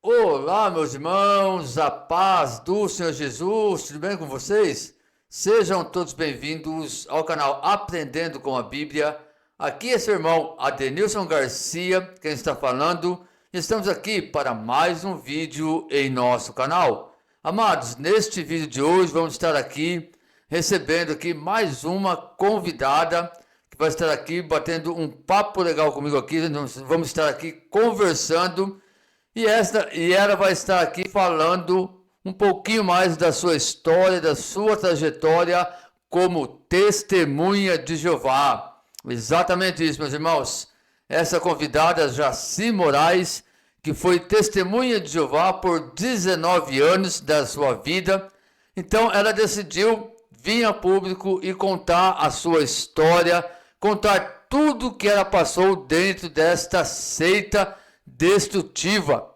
Olá, meus irmãos, a paz do Senhor Jesus, tudo bem com vocês? Sejam todos bem-vindos ao canal Aprendendo com a Bíblia. Aqui é seu irmão Adenilson Garcia, quem está falando. Estamos aqui para mais um vídeo em nosso canal. Amados, neste vídeo de hoje vamos estar aqui recebendo aqui mais uma convidada que vai estar aqui batendo um papo legal comigo aqui. Vamos estar aqui conversando. E ela vai estar aqui falando um pouquinho mais da sua história, da sua trajetória como testemunha de Jeová. Exatamente isso, meus irmãos. Essa convidada, Jaci Moraes, que foi testemunha de Jeová por 19 anos da sua vida. Então, ela decidiu vir a público e contar a sua história, contar tudo que ela passou dentro desta seita destrutiva.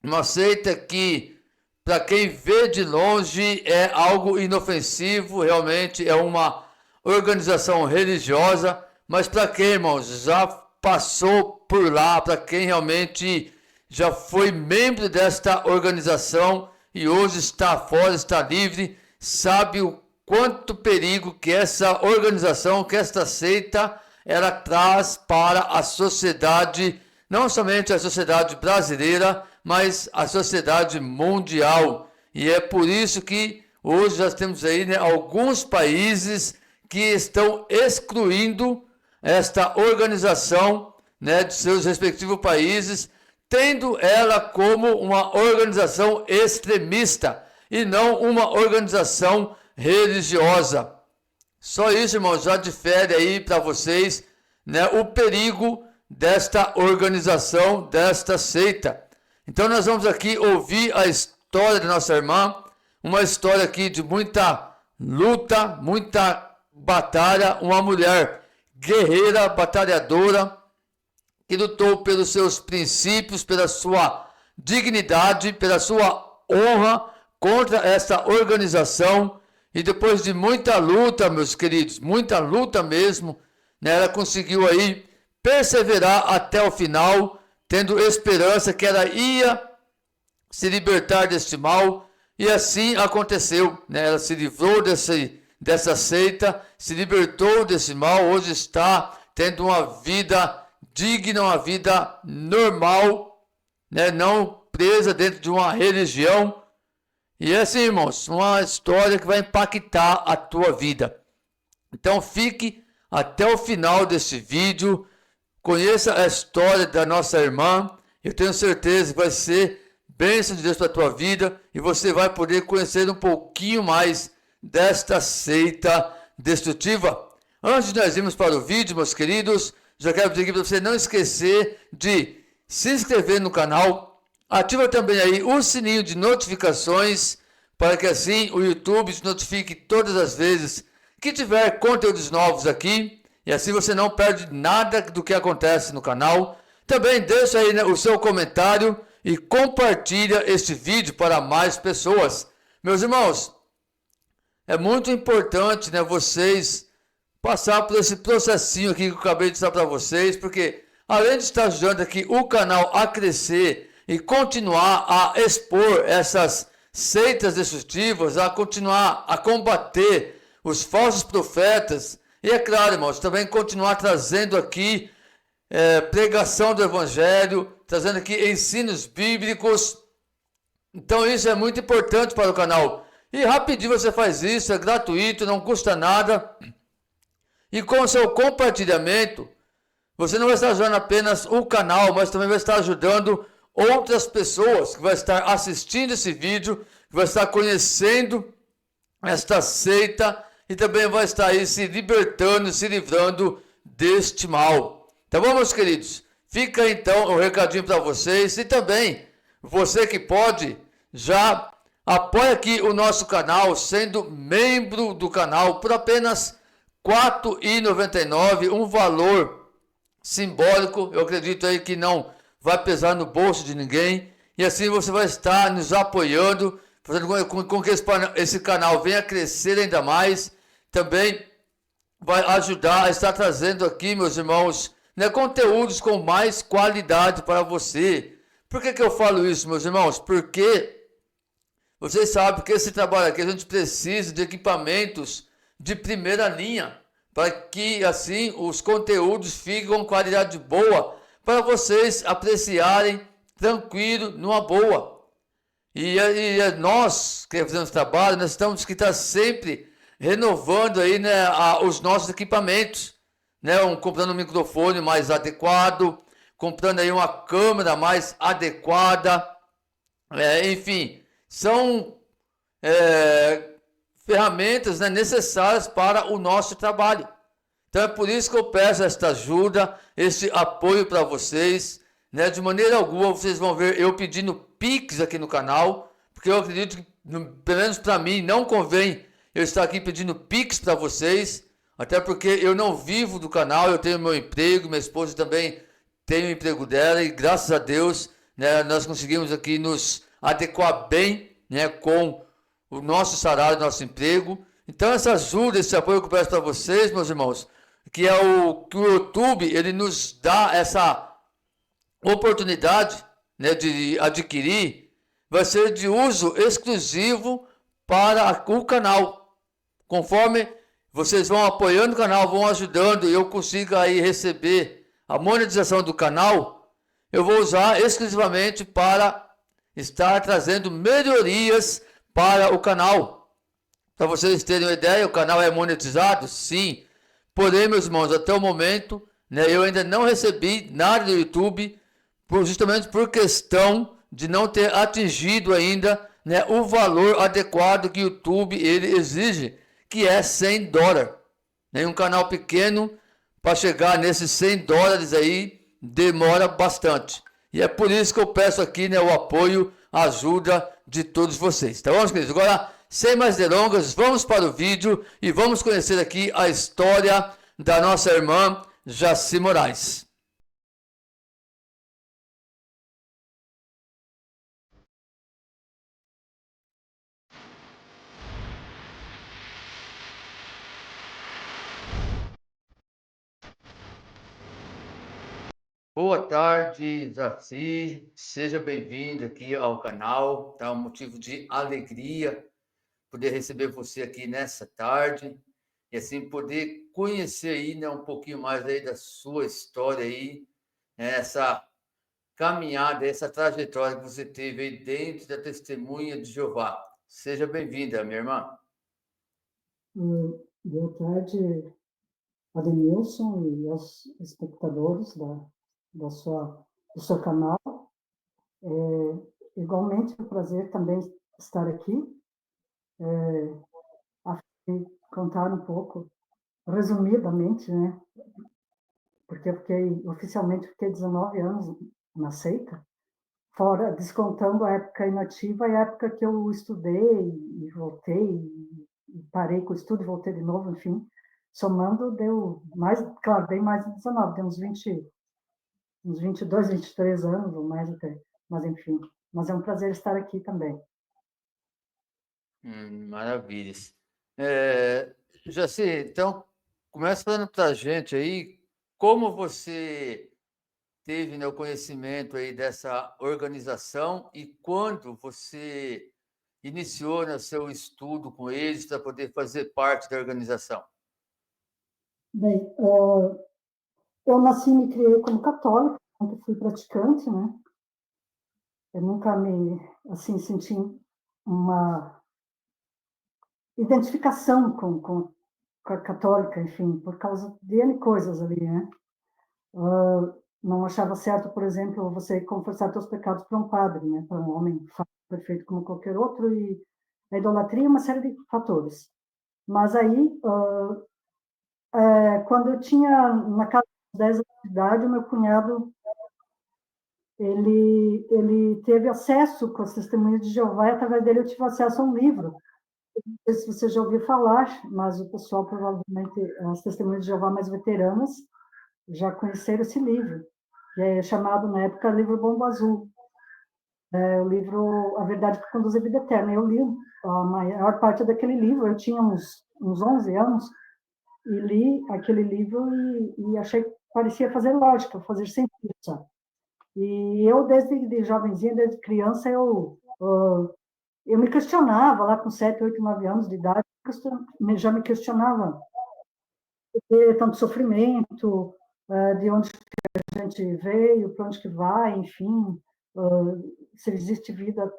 Uma seita que, para quem vê de longe, é algo inofensivo, realmente é uma organização religiosa, mas para quem, irmãos, já passou por lá, para quem realmente já foi membro desta organização e hoje está fora, está livre, sabe o quanto perigo que essa organização, que esta seita, ela traz para a sociedade, não somente a sociedade brasileira, mas a sociedade mundial. E é por isso que hoje nós temos aí, alguns países que estão excluindo esta organização, de seus respectivos países, tendo ela como uma organização extremista e não uma organização religiosa. Só isso, irmãos, já difere aí para vocês, o perigo desta organização, desta seita. Então nós vamos aqui ouvir a história da nossa irmã, uma história aqui de muita luta, muita batalha, uma mulher guerreira, batalhadora, que lutou pelos seus princípios, pela sua dignidade, pela sua honra contra essa organização. E depois de muita luta, meus queridos, muita luta mesmo, ela conseguiu aí perseverar até o final, tendo esperança que ela ia se libertar deste mal, e assim aconteceu, Ela se livrou dessa seita, se libertou desse mal, hoje está tendo uma vida digna, uma vida normal, não presa dentro de uma religião. E é assim, irmãos, uma história que vai impactar a tua vida. Então fique até o final desse vídeo, conheça a história da nossa irmã. Eu tenho certeza que vai ser bênção de Deus para a tua vida e você vai poder conhecer um pouquinho mais desta seita destrutiva. Antes de nós irmos para o vídeo, meus queridos, já quero pedir para você não esquecer de se inscrever no canal, ativa também aí o sininho de notificações, para que assim o YouTube te notifique todas as vezes que tiver conteúdos novos aqui, e assim você não perde nada do que acontece no canal. Também deixa aí o seu comentário e compartilha este vídeo para mais pessoas. Meus irmãos, é muito importante, vocês passar por esse processinho aqui que eu acabei de estar para vocês, porque além de estar ajudando aqui o canal a crescer e continuar a expor essas seitas destrutivas, a continuar a combater os falsos profetas, e é claro, irmãos, também continuar trazendo aqui pregação do Evangelho, trazendo aqui ensinos bíblicos. Então isso é muito importante para o canal. E rapidinho você faz isso, é gratuito, não custa nada. E com o seu compartilhamento, você não vai estar ajudando apenas o canal, mas também vai estar ajudando outras pessoas que vão estar assistindo esse vídeo, que vai estar conhecendo esta seita e também vai estar aí se libertando, se livrando deste mal. Tá bom, meus queridos? Fica então um recadinho para vocês e também você que pode, já apoia aqui o nosso canal, sendo membro do canal por apenas R$ 4,99, um valor simbólico, eu acredito aí que não vai pesar no bolso de ninguém, e assim você vai estar nos apoiando, fazendo com que esse canal venha crescer ainda mais. Também vai ajudar a estar trazendo aqui, meus irmãos, conteúdos com mais qualidade para você, Por que eu falo isso, meus irmãos? Porque vocês sabem que esse trabalho aqui a gente precisa de equipamentos de primeira linha, para que assim os conteúdos fiquem com qualidade boa, para vocês apreciarem tranquilo, numa boa. E nós que fazemos trabalho, nós temos que estar sempre renovando aí, né, os nossos equipamentos, né, comprando um microfone mais adequado, comprando aí uma câmera mais adequada, enfim, são ferramentas, né, necessárias para o nosso trabalho. Então é por isso que eu peço esta ajuda, esse apoio para vocês, né? De maneira alguma vocês vão ver eu pedindo Pix aqui no canal, porque eu acredito que, pelo menos para mim, não convém eu estar aqui pedindo Pix para vocês, até porque eu não vivo do canal, eu tenho meu emprego, minha esposa também tem o emprego dela, e graças a Deus, né, nós conseguimos aqui nos adequar bem, né, com o nosso salário, nosso emprego. Então essa ajuda, esse apoio que eu peço para vocês, meus irmãos, que o YouTube, ele nos dá essa oportunidade, né, de adquirir, vai ser de uso exclusivo para o canal. Conforme vocês vão apoiando o canal, vão ajudando e eu consigo aí receber a monetização do canal, eu vou usar exclusivamente para estar trazendo melhorias para o canal. Para vocês terem uma ideia, o canal é monetizado? Sim. Porém, meus irmãos, até o momento, né, eu ainda não recebi nada do YouTube, justamente por questão de não ter atingido ainda, né, o valor adequado que o YouTube ele exige, que é $100. Né? Um canal pequeno, para chegar nesses $100 aí, demora bastante. E é por isso que eu peço aqui, né, o apoio, a ajuda de todos vocês. Tá bom, meus queridos? Agora, sem mais delongas, vamos para o vídeo e vamos conhecer aqui a história da nossa irmã Jaci Moraes. Boa tarde, Jaci. Seja bem-vindo aqui ao canal. Tá um motivo de alegria poder receber você aqui nessa tarde e assim poder conhecer aí, né, um pouquinho mais aí da sua história aí, né, essa caminhada, essa trajetória que você teve aí dentro da Testemunha de Jeová. Seja bem-vinda, minha irmã. Boa tarde, Adenilson e aos espectadores do seu canal. Igualmente, é um prazer também estar aqui, a contar um pouco, resumidamente, né? Porque oficialmente fiquei 19 anos na seita, fora descontando a época inativa e a época que eu estudei e voltei, e parei com o estudo e voltei de novo, enfim, somando deu mais, claro, bem mais de 19, deu uns 22, 23 anos ou mais até, mas enfim, mas é um prazer estar aqui também. Maravilhas. Jaci, então, começa falando para a gente aí como você teve, né, o conhecimento aí dessa organização e quando você iniciou, né, seu estudo com eles para poder fazer parte da organização. Bem, eu nasci e me criei como católica, nunca fui praticante, né? Eu nunca me, assim, senti uma identificação com a católica, enfim, por causa de N coisas ali, né? Não achava certo, por exemplo, você confessar seus pecados para um padre, né? Para um homem perfeito como qualquer outro, e a idolatria, uma série de fatores. Mas aí, quando eu tinha, na casa dos 10 anos de idade, o meu cunhado, ele teve acesso com as testemunhas de Jeová, e através dele eu tive acesso a um livro. Não sei se você já ouviu falar, mas o pessoal, provavelmente, as testemunhas de Jeová mais veteranas, já conheceram esse livro, que é chamado, na época, Livro Bombo Azul. É o livro A Verdade que Conduz à Vida Eterna. Eu li a maior parte daquele livro, eu tinha uns 11 anos, e li aquele livro e achei que parecia fazer lógica, fazer sentido, sabe? E eu, desde jovenzinha, desde criança, eu me questionava, lá com 7, 8, 9 anos de idade, já me questionava por que tanto sofrimento, de onde a gente veio, para onde que vai, enfim, se existe vida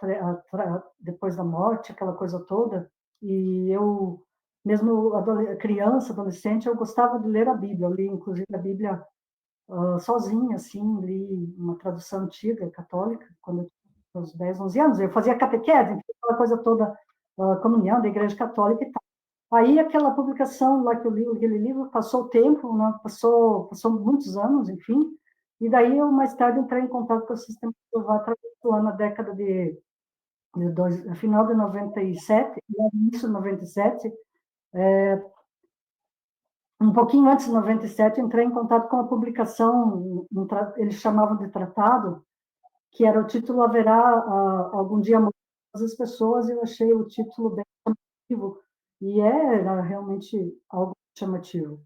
depois da morte, aquela coisa toda. E eu, mesmo criança, adolescente, eu gostava de ler a Bíblia. Eu li, inclusive, a Bíblia sozinha, assim, li uma tradução antiga, católica, quando eu tinha uns 10, 11 anos. Eu fazia catequese, aquela coisa toda, comunhão da Igreja Católica e tal. Aí, aquela publicação lá que eu li, aquele livro, passou o tempo, né? Passou muitos anos, enfim, e daí eu, mais tarde, entrei em contato com o Sistema de Jeová, através lá na década final de 97, início de 97, um pouquinho antes de 97, entrei em contato com a publicação, eles chamavam de tratado, que era o título Haverá algum dia morrer as pessoas, e eu achei o título bem chamativo, e era realmente algo chamativo.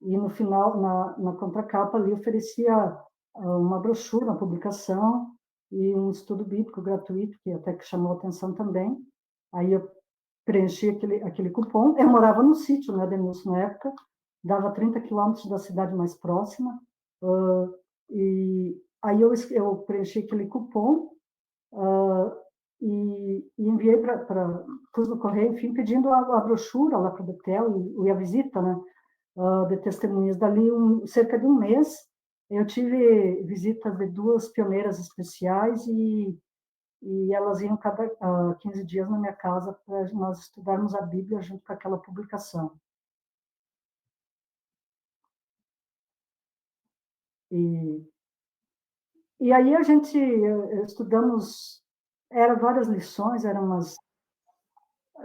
E no final, na contracapa ali, oferecia uma brochura, uma publicação e um estudo bíblico gratuito, que até que chamou a atenção também. Aí eu preenchi aquele cupom. Eu morava no sítio, né, Denilson, na época, dava 30 quilômetros da cidade mais próxima, e aí eu preenchi aquele cupom, e enviei pus no correio, enfim, pedindo a brochura lá para o Betel e a visita, né, de testemunhas. Dali cerca de um mês, eu tive visitas de 2 pioneiras especiais, e elas iam cada 15 dias na minha casa para nós estudarmos a Bíblia junto com aquela publicação. E aí a gente estudamos, eram várias lições, eram umas...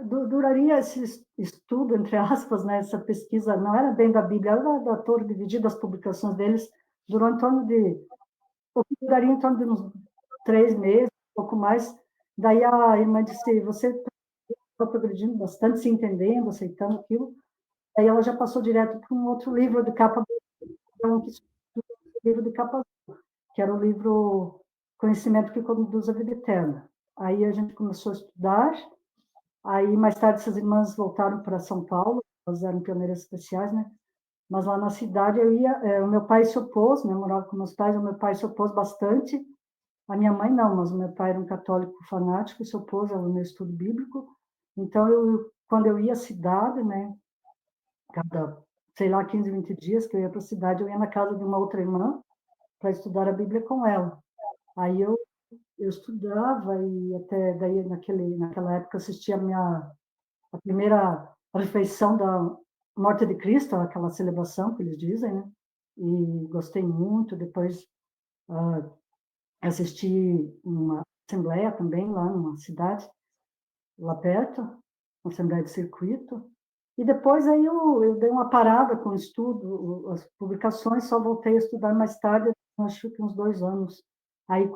Duraria esse estudo, entre aspas, né, essa pesquisa, não era bem da Bíblia, era da Torre dividida, as publicações deles, durou em torno de... duraria em torno de uns 3 meses, um pouco mais. Daí a irmã disse, você está progredindo bastante, se entendendo, aceitando aquilo. Daí ela já passou direto para um outro livro de capa, livro de capa, que era o livro Conhecimento que Conduz à Vida Eterna. Aí a gente começou a estudar, aí mais tarde essas irmãs voltaram para São Paulo, elas eram pioneiras especiais, né? Mas lá na cidade eu ia, o meu pai se opôs, né? Eu morava com meus pais, o meu pai se opôs bastante, a minha mãe não, mas o meu pai era um católico fanático e se opôs ao meu estudo bíblico. Então, quando eu ia à cidade, né, cada, sei lá, 15, 20 dias que eu ia para a cidade, eu ia na casa de uma outra irmã para estudar a Bíblia com ela. Aí eu estudava, e até daí naquela época assistia a primeira refeição da morte de Cristo, aquela celebração que eles dizem, né? E gostei muito. Depois assisti uma assembleia também lá numa cidade, lá perto, uma assembleia de circuito. E depois aí eu dei uma parada com o estudo, as publicações, só voltei a estudar mais tarde, acho que uns 2 anos. Aí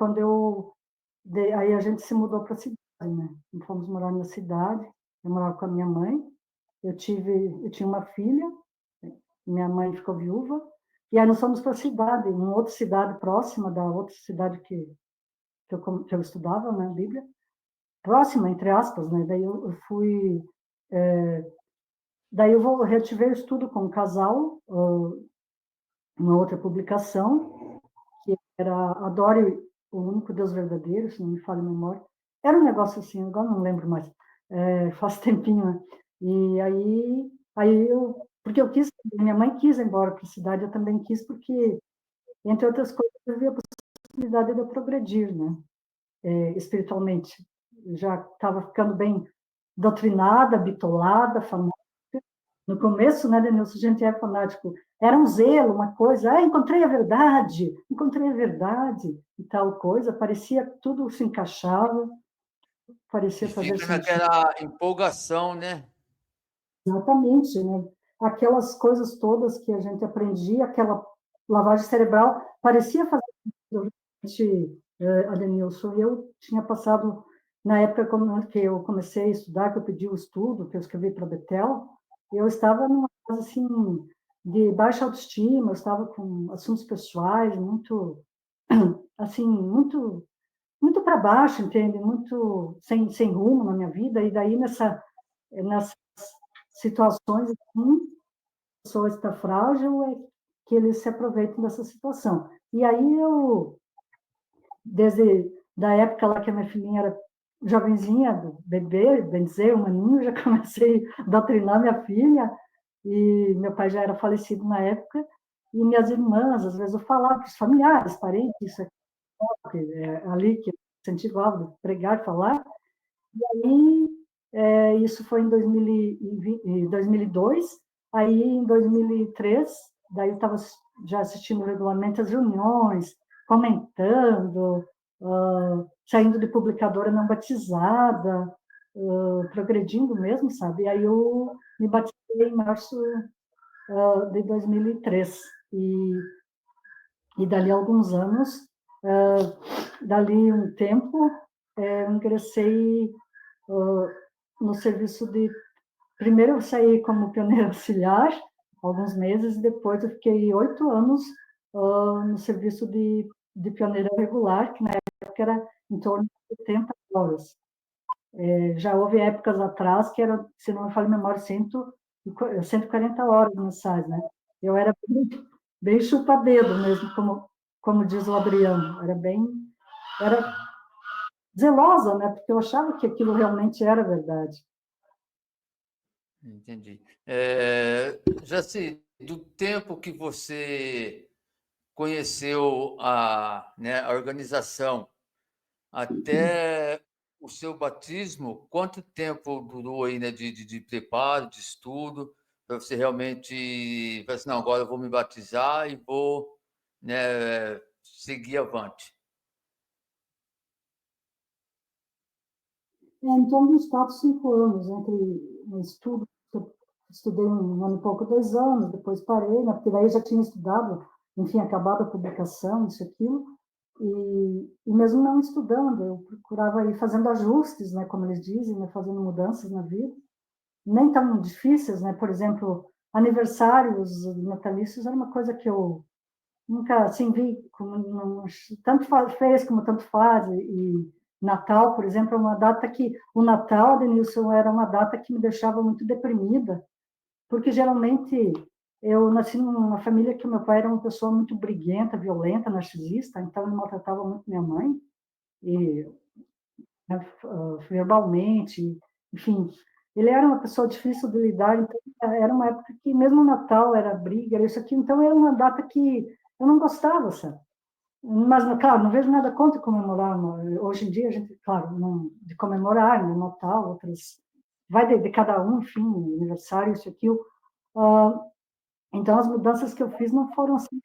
aí a gente se mudou para a cidade, né? Fomos morar na cidade, eu morava com a minha mãe, eu tinha uma filha, minha mãe ficou viúva, e aí nós fomos para a cidade, uma outra cidade próxima da outra cidade que eu estudava, né, Bíblia, próxima, entre aspas, né? Daí eu fui... Daí eu reativei o estudo com um casal, uma outra publicação, que era Adore o Único Deus Verdadeiro, se não me falha a memória. Era um negócio assim, agora não lembro mais, faz tempinho, né? E porque eu quis, minha mãe quis ir embora para a cidade, eu também quis, porque, entre outras coisas, eu vi a possibilidade de eu progredir, né? Espiritualmente. Já estava ficando bem doutrinada, bitolada, fanática. No começo, né, Denilson, a gente é fanático. Era um zelo, uma coisa, encontrei a verdade, e tal coisa. Parecia que tudo se encaixava, E parecia fazer fica sentido. naquela empolgação, né? Exatamente, né? Aquelas coisas todas que a gente aprendia, aquela lavagem cerebral, parecia fazer sentido, Adenilson. E eu tinha passado, na época que eu comecei a estudar, que eu pedi o estudo, que eu escrevi para a Betel, eu estava numa fase assim, de baixa autoestima, eu estava com assuntos pessoais muito assim, muito para baixo, entende? Muito sem rumo na minha vida, e daí nessas situações, assim, a pessoa está frágil, é que eles se aproveitam dessa situação. E aí desde da época lá que a minha filhinha era jovenzinha, bebê, bem dizer, um aninho, já comecei a doutrinar minha filha, e meu pai já era falecido na época, e minhas irmãs, às vezes eu falava para os familiares, parentes, isso aqui, ali que eu incentivava, pregar, falar, e isso foi em 2002, aí em 2003, daí eu estava já assistindo regularmente as reuniões, comentando, saindo de publicadora não batizada, progredindo mesmo, sabe? E aí eu me batizei em março de 2003. E dali a alguns anos, dali um tempo, eu ingressei no serviço de... Primeiro eu saí como pioneira auxiliar, alguns meses, e depois eu fiquei 8 anos no serviço de pioneira regular, que na época era em torno de 70 horas. Já houve épocas atrás que era, se não me falha a memória, 140 horas mensais, né? Eu era bem chupa-dedo mesmo, como diz o Adriano. Era zelosa, né? Porque eu achava que aquilo realmente era verdade. Entendi. Jaci, do tempo que você conheceu né, a organização até o seu batismo, quanto tempo durou aí, né, de preparo, de estudo, para você realmente falar assim, não, agora eu vou me batizar e vou, né, seguir avante? Em torno dos 4, 5 anos, entre o estudo, eu estudei um ano e pouco, 2 anos, depois parei, né, porque daí eu já tinha estudado, enfim, acabado a publicação, isso e aquilo, e mesmo não estudando, eu procurava ir fazendo ajustes, né, como eles dizem, né, fazendo mudanças na vida, nem tão difíceis, né, por exemplo, aniversários natalícios era uma coisa que eu nunca assim vi, como, tanto fez como tanto faz, e Natal, por exemplo, é uma data que, o Natal, Denilson, era uma data que me deixava muito deprimida, porque geralmente eu nasci numa família que meu pai era uma pessoa muito briguenta, violenta, narcisista, então ele maltratava muito minha mãe, e né, verbalmente, enfim. Ele era uma pessoa difícil de lidar, então era uma época que mesmo o Natal era briga, era isso aqui, então era uma data que eu não gostava, sabe? Mas, claro, não vejo nada contra comemorar. Hoje em dia, a gente, claro, não, de comemorar, né, Natal, outras. Vai de cada um, enfim, aniversário, isso, aquilo. Então, as mudanças que eu fiz não foram assim,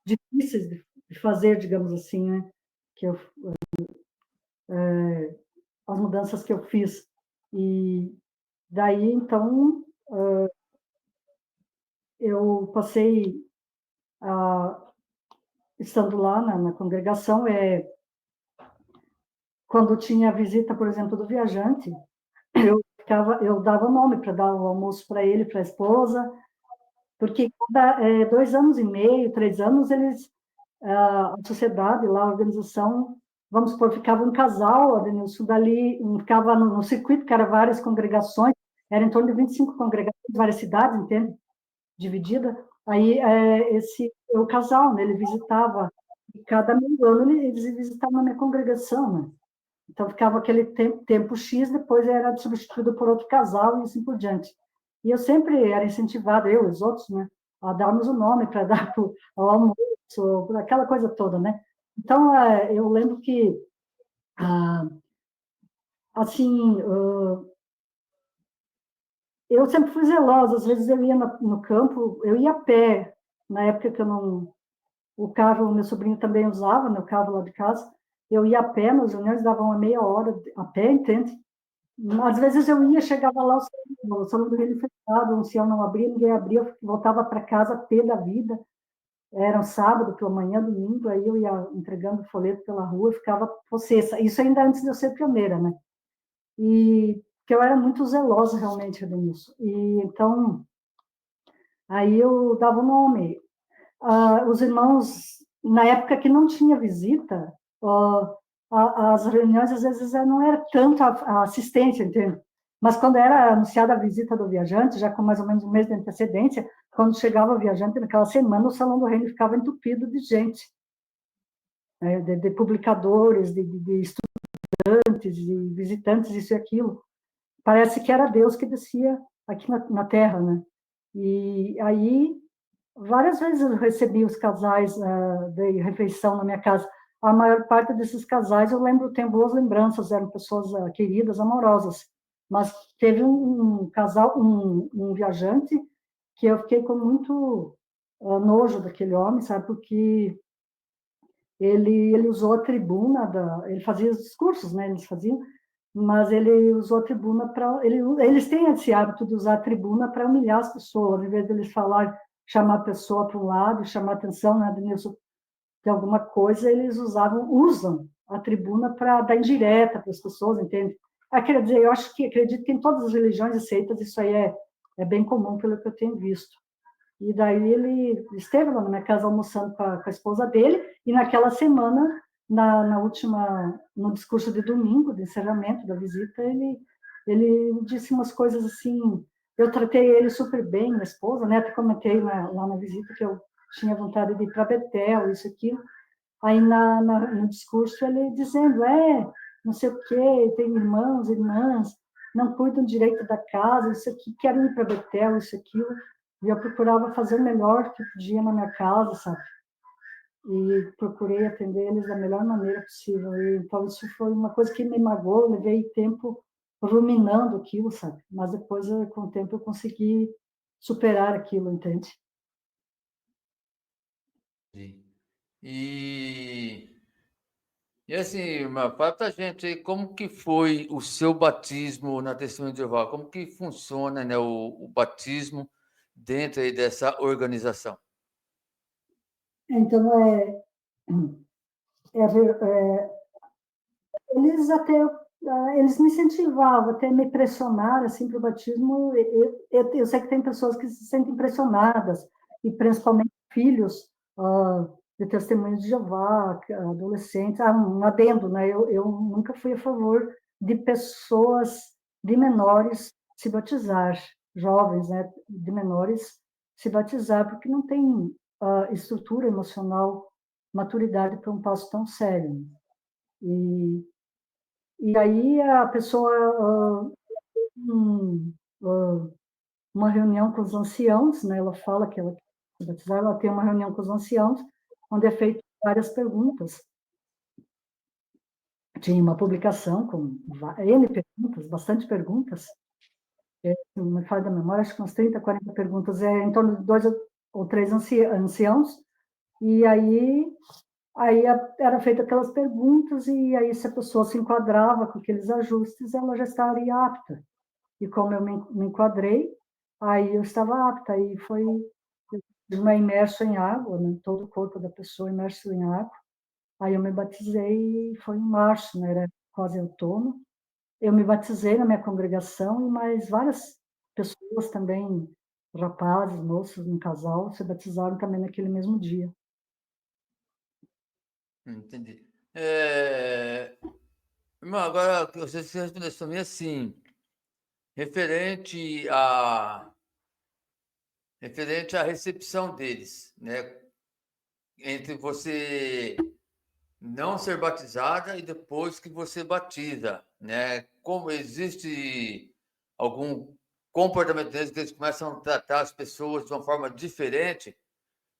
difíceis de fazer, digamos assim, né? Que eu, as mudanças que eu fiz. E daí, então, eu passei, estando lá na congregação, quando tinha a visita, por exemplo, do viajante, eu dava nome para dar o almoço para ele, para a esposa, porque cada 2 anos e meio, 3 anos, a sociedade lá, a organização, vamos supor, ficava um casal, Adenilson, dali, ficava no circuito, que era várias congregações, era em torno de 25 congregações, várias cidades, entende? Dividida. Aí, o casal, né, ele visitava, e cada meio ano eles visitavam a minha congregação, né? Então, ficava aquele tempo X, depois era substituído por outro casal e assim por diante. E eu sempre era incentivada, eu e os outros, né, a darmos o nome para dar ao almoço, aquela coisa toda, né? Então, eu lembro que, assim, eu sempre fui zelosa, às vezes eu ia no campo, eu ia a pé, na época que eu não... O carro, meu sobrinho também usava, né, o carro lá de casa, eu ia a pé nas reuniões, dava uma meia hora a pé, entende? Às vezes eu ia, chegava lá, o salão do reino fechado, o ancião não abria, ninguém abria, eu voltava para casa pé da vida. Era um sábado, pela manhã, domingo, aí eu ia entregando folheto pela rua, ficava possessa. Isso ainda antes de eu ser pioneira, né? E que eu era muito zelosa, realmente, nisso. E então, aí eu dava o nome. Os irmãos na época que não tinha visita, as reuniões, às vezes, não era tanto a assistência, entende? Mas quando era anunciada a visita do viajante, já com mais ou menos um mês de antecedência, quando chegava o viajante naquela semana, o Salão do Reino ficava entupido de gente, né, de publicadores, de estudantes, de visitantes, isso e aquilo. Parece que era Deus que descia aqui na Terra, né? E aí, várias vezes eu recebi os casais de refeição na minha casa. A maior parte desses casais, eu lembro, tenho boas lembranças, eram pessoas queridas, amorosas. Mas teve um casal, um viajante, que eu fiquei com muito nojo daquele homem, sabe? Porque ele usou a tribuna, ele fazia os discursos, né? Eles faziam, mas ele usou a tribuna para... Eles têm esse hábito de usar a tribuna para humilhar as pessoas, em vez de eles falar, chamar a pessoa para um lado, chamar atenção, né, Denilson, de alguma coisa, eles usam a tribuna para dar indireta para as pessoas, entende? Quer dizer, acredito que em todas as religiões e seitas isso aí é bem comum, pelo que eu tenho visto. E daí ele esteve lá na minha casa almoçando com a esposa dele, e naquela semana, no discurso de domingo, de encerramento da visita, ele disse umas coisas assim. Eu tratei ele super bem, minha esposa, né? Até comentei lá na visita que eu tinha vontade de ir para Betel, isso aqui. Aí no discurso ele dizendo, não sei o quê, tem irmãos, irmãs, não cuidam direito da casa, isso aqui, querem ir para Betel, isso, aquilo. E eu procurava fazer o melhor que podia na minha casa, sabe? E procurei atender eles da melhor maneira possível. E, então, isso foi uma coisa que me magoou, eu levei tempo ruminando aquilo, sabe? Mas depois, com o tempo, eu consegui superar aquilo, entende? E, e assim, irmã, fala pra gente aí como que foi o seu batismo na Testemunha de Jeová, como que funciona, né, o batismo dentro aí dessa organização. Então, eles até eles me incentivavam, até me pressionaram assim para o batismo. Eu sei que tem pessoas que se sentem pressionadas, e principalmente filhos de testemunhos de Jeová, adolescentes. Um adendo, né? Eu nunca fui a favor de pessoas, de menores, se batizar, jovens, né, de menores se batizar, porque não tem estrutura emocional, maturidade para um passo tão sério. E aí a pessoa, uma reunião com os anciãos, né? Ela fala que ela quer se batizar, ela tem uma reunião com os anciãos, onde é feito várias perguntas. Tinha uma publicação com N perguntas, bastante perguntas, não me falha da memória, acho que umas 30, 40 perguntas, em torno de 2 ou 3 anciãos, e aí era feita aquelas perguntas, e aí se a pessoa se enquadrava com aqueles ajustes, ela já estaria apta. E como eu me enquadrei, aí eu estava apta, aí foi uma imerso em água, né? Todo o corpo da pessoa imerso em água. Aí eu me batizei, foi em março, né? Era quase outono. Eu me batizei na minha congregação e mais várias pessoas também, rapazes, moças, um casal, se batizaram também naquele mesmo dia. Entendi. Irmão, agora que você se respondeu também assim, referente à referente à recepção deles, né? Entre você não ser batizada e depois que você batiza, né? Como existe algum comportamento deles que eles começam a tratar as pessoas de uma forma diferente,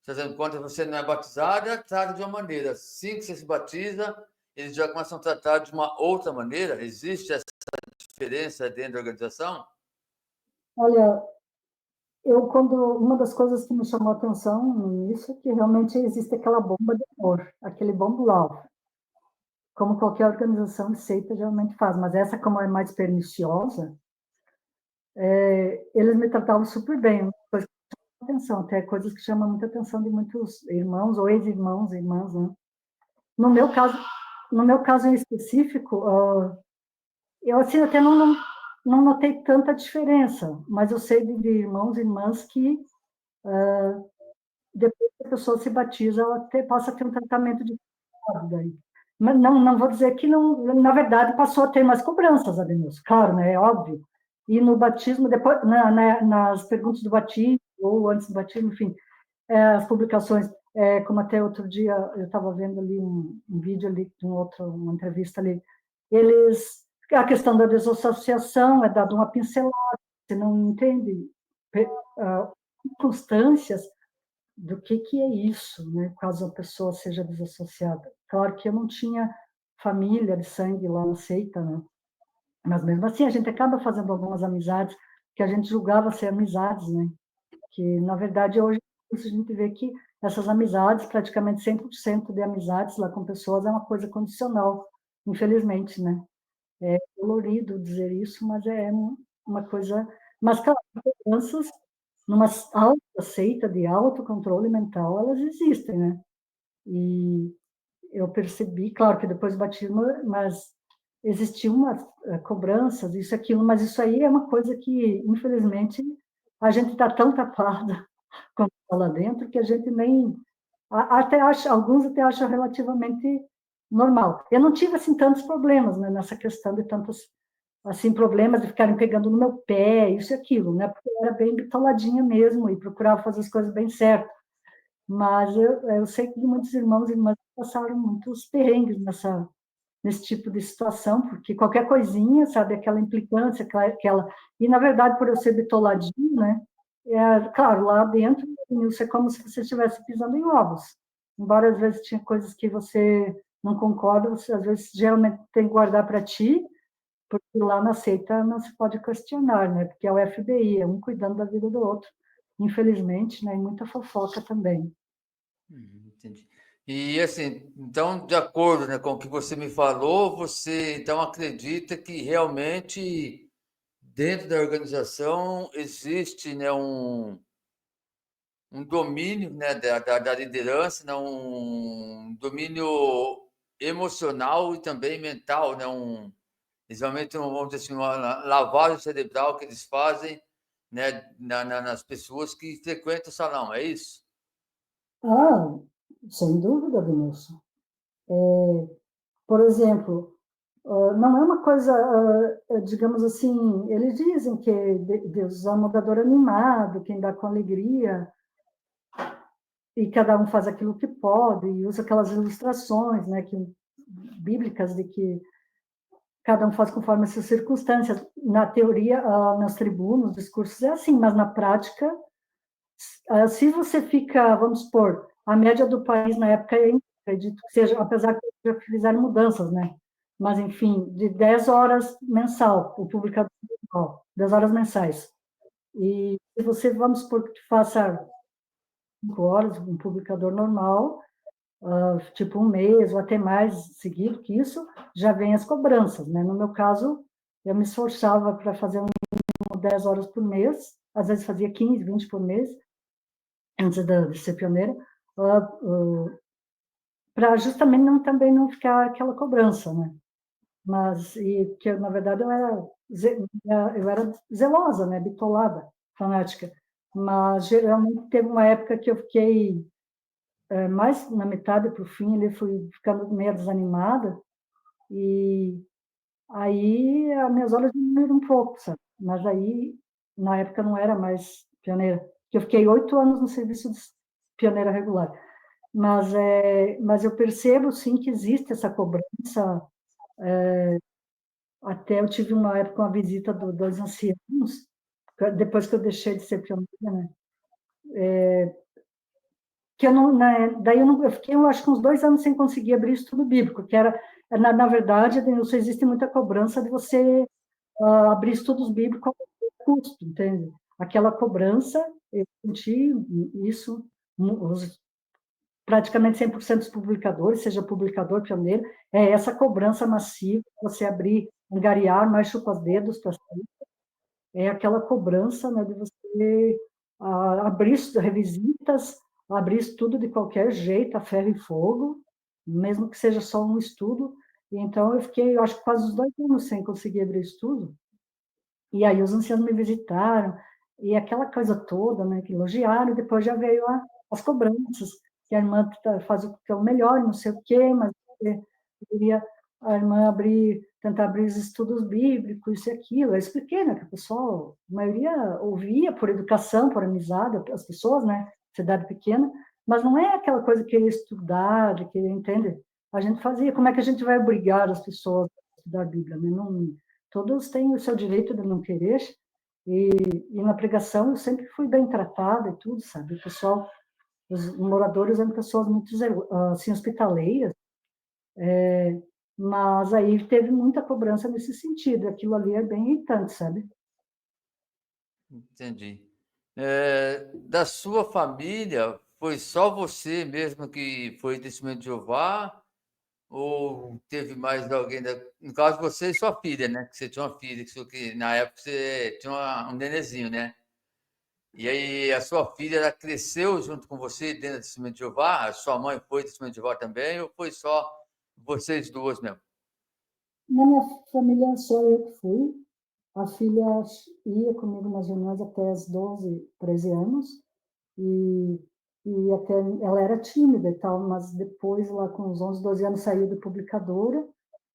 fazendo conta que você não é batizada, trata de uma maneira. Assim que você se batiza, eles já começam a tratar de uma outra maneira. Existe essa diferença dentro da organização? Olha, uma das coisas que me chamou a atenção no início é que realmente existe aquela bomba de amor, aquele bomb love, como qualquer organização de seita geralmente faz, mas essa, como é mais perniciosa, eles me tratavam super bem, coisa que chama atenção, até coisas que chamam muita atenção de muitos irmãos ou ex-irmãos e irmãs, né? No meu caso, no meu caso em específico, eu assim até não notei tanta diferença, mas eu sei de irmãos e irmãs que depois que a pessoa se batiza, ela passa a ter um tratamento de daí. Mas não vou dizer que não, na verdade, passou a ter mais cobranças, Adenilson, claro, né, é óbvio. E no batismo, depois, nas perguntas do batismo, ou antes do batismo, enfim, as publicações, como até outro dia eu estava vendo ali um vídeo ali, uma entrevista ali, a questão da desassociação é dado uma pincelada, você não entende circunstâncias do que é isso, né, caso a pessoa seja desassociada. Claro que eu não tinha família de sangue lá na seita, né? Mas mesmo assim a gente acaba fazendo algumas amizades que a gente julgava ser amizades, né? Que na verdade hoje a gente vê que essas amizades, praticamente 100% de amizades lá com pessoas é uma coisa condicional, infelizmente, né? É dolorido dizer isso, mas é uma coisa. Mas, claro, crianças numa alta seita de autocontrole mental, elas existem, né? E eu percebi, claro que depois do batismo, mas existiam umas cobranças, isso, aquilo, mas isso aí é uma coisa que, infelizmente, a gente está tão tapada quando está lá dentro que a gente nem. Até acha, alguns até acham relativamente normal. Eu não tive, assim, tantos problemas, né, nessa questão de tantos assim, problemas de ficarem pegando no meu pé, isso e aquilo, né? Porque eu era bem bitoladinha mesmo e procurava fazer as coisas bem certo. Mas eu sei que muitos irmãos e irmãs passaram muitos perrengues nesse tipo de situação, porque qualquer coisinha, sabe, aquela implicância, aquela. E, na verdade, por eu ser bitoladinho, né? Claro, lá dentro, isso é como se você estivesse pisando em ovos. Embora às vezes tinha coisas que você não concorda, você às vezes geralmente tem que guardar para ti, porque lá na seita não se pode questionar, né? Porque é o FBI, é um cuidando da vida do outro, infelizmente, né? E muita fofoca também. Entendi. E assim, então, de acordo, né, com o que você me falou, você então acredita que realmente dentro da organização existe, né, um domínio, né, da liderança, né, um domínio emocional e também mental, né, realmente, vamos dizer assim, uma lavagem cerebral que eles fazem, né, nas pessoas que frequentam o salão, é isso? Ah, sem dúvida, Vinícius. Por exemplo, não é uma coisa, digamos assim, eles dizem que Deus ama o dador animado, quem dá com alegria, e cada um faz aquilo que pode, e usa aquelas ilustrações, né, bíblicas de que cada um faz conforme as suas circunstâncias. Na teoria, nas tribunas, nos discursos é assim, mas na prática, se você fica, vamos supor, a média do país na época, eu acredito que seja, apesar que já fizeram mudanças, né? Mas, enfim, de 10 horas mensal, o publicador, 10 horas mensais. E se você, vamos supor, que faça 5 horas, um publicador normal, tipo um mês ou até mais seguido que isso, já vem as cobranças, né? No meu caso, eu me esforçava para fazer 10 horas por mês, às vezes fazia 15, 20 por mês, antes de ser pioneira, para justamente também não ficar aquela cobrança, né? Mas, e que na verdade eu era zelosa, né? Bitolada, fanática. Mas geralmente teve uma época que eu fiquei mais na metade para o fim, ele fui ficando meio desanimada, e aí as minhas horas diminuíram um pouco, sabe? Mas aí, na época, não era mais pioneira, porque eu fiquei 8 anos no serviço de pioneira regular. Mas eu percebo, sim, que existe essa cobrança. Até eu tive uma época uma visita dos anciãos, depois que eu deixei de ser pioneira, né? Que eu não, né, daí eu fiquei, eu acho que uns 2 anos sem conseguir abrir estudo bíblico, que era, na verdade, existe muita cobrança de você abrir estudos bíblicos a custo, entende? Aquela cobrança, eu senti isso, praticamente 100% dos publicadores, seja publicador, pioneiro, é essa cobrança massiva, você abrir, angariar mais chupa-dedos para é aquela cobrança, né, de você abrir revisitas, abrir estudo de qualquer jeito, a ferro e fogo, mesmo que seja só um estudo. E então eu fiquei, eu acho, quase uns 2 anos sem conseguir abrir estudo. E aí os anciãos me visitaram, e aquela coisa toda, né, que elogiaram, e depois já veio as cobranças, que a irmã faz o que é o melhor, não sei o quê, mas deveria a irmã tentar abrir os estudos bíblicos, isso e aquilo. Eu expliquei, né, que o pessoal, a maioria ouvia por educação, por amizade, as pessoas, né, cidade pequena, mas não é aquela coisa de querer estudar, de querer, entende? A gente fazia, como é que a gente vai obrigar as pessoas a estudar a Bíblia, né? Não, todos têm o seu direito de não querer, e na pregação eu sempre fui bem tratada e tudo, sabe? O pessoal, os moradores eram pessoas muito assim, hospitaleiras, mas aí teve muita cobrança nesse sentido. Aquilo ali é bem irritante, sabe? Entendi. Da sua família, foi só você mesmo que foi testemunho de Jeová? Ou teve mais alguém no caso, você e sua filha, né? Que você tinha uma filha, que na época você tinha um nenenzinho, né? E aí a sua filha, ela cresceu junto com você dentro do Testemunho de Jeová? A sua mãe foi Testemunho de Jeová também? Ou foi só vocês duas mesmo? Na minha família, só eu que fui. A filha ia comigo nas reuniões até os 12, 13 anos, e, e até ela era tímida e tal, mas depois, lá com os 11, 12 anos, saiu da publicadora,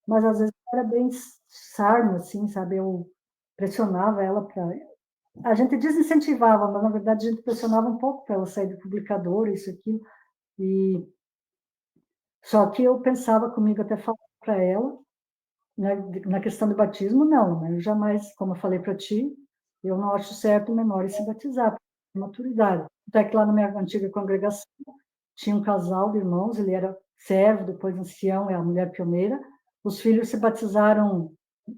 mas às vezes era bem sarna, assim, sabe? Eu pressionava ela para... A gente desincentivava, mas na verdade a gente pressionava um pouco para ela sair do publicador, isso aqui. E só que eu pensava comigo até falar para ela, né, na questão do batismo, não, né? Eu jamais, como eu falei para ti, eu não acho certo o menor se batizar, por maturidade. Até que lá na minha antiga congregação tinha um casal de irmãos, ele era servo, depois ancião, é a mulher pioneira. Os filhos se batizaram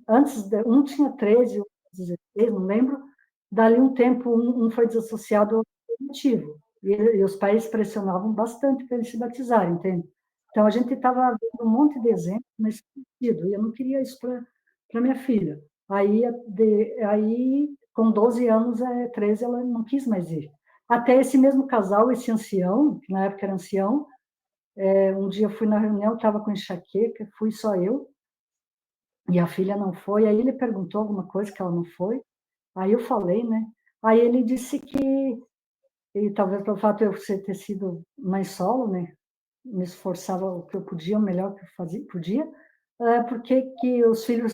antes, um tinha 13, outro 16, não lembro. Dali um tempo, um foi desassociado ao motivo. E os pais pressionavam bastante para ele se batizar, entende? Então, a gente estava vendo um monte de exemplos nesse sentido, e eu não queria isso para minha filha. Aí, com 12 anos, 13, ela não quis mais ir. Até esse mesmo casal, esse ancião, que na época era ancião, um dia eu fui na reunião, estava com enxaqueca, fui só eu, e a filha não foi. Aí ele perguntou alguma coisa que ela não foi. Aí eu falei, né? Aí ele disse que, e talvez pelo fato de eu ter sido mãe solo, né? Me esforçava o que eu podia, o melhor que eu podia, porque que os filhos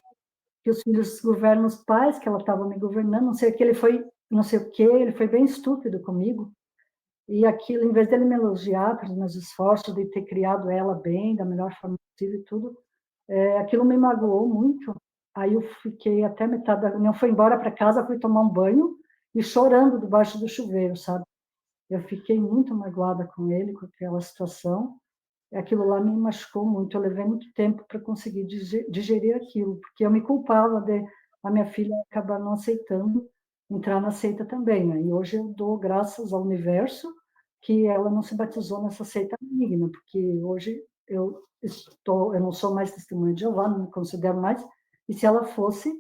governam os pais, que ela estava me governando, não sei o que, ele foi, não sei o que, ele foi bem estúpido comigo. E aquilo, em vez dele me elogiar pelos meus esforços de ter criado ela bem, da melhor forma possível e tudo, aquilo me magoou muito. Aí eu fiquei até metade da reunião, fui embora para casa, fui tomar um banho e chorando debaixo do chuveiro, sabe? Eu fiquei muito magoada com ele, com aquela situação. Aquilo lá me machucou muito. Eu levei muito tempo para conseguir digerir aquilo, porque eu me culpava de a minha filha acabar não aceitando entrar na seita também, né? E hoje eu dou graças ao universo que ela não se batizou nessa seita maligna, porque hoje eu não sou mais testemunha de Jeová, não me considero mais, e se ela fosse,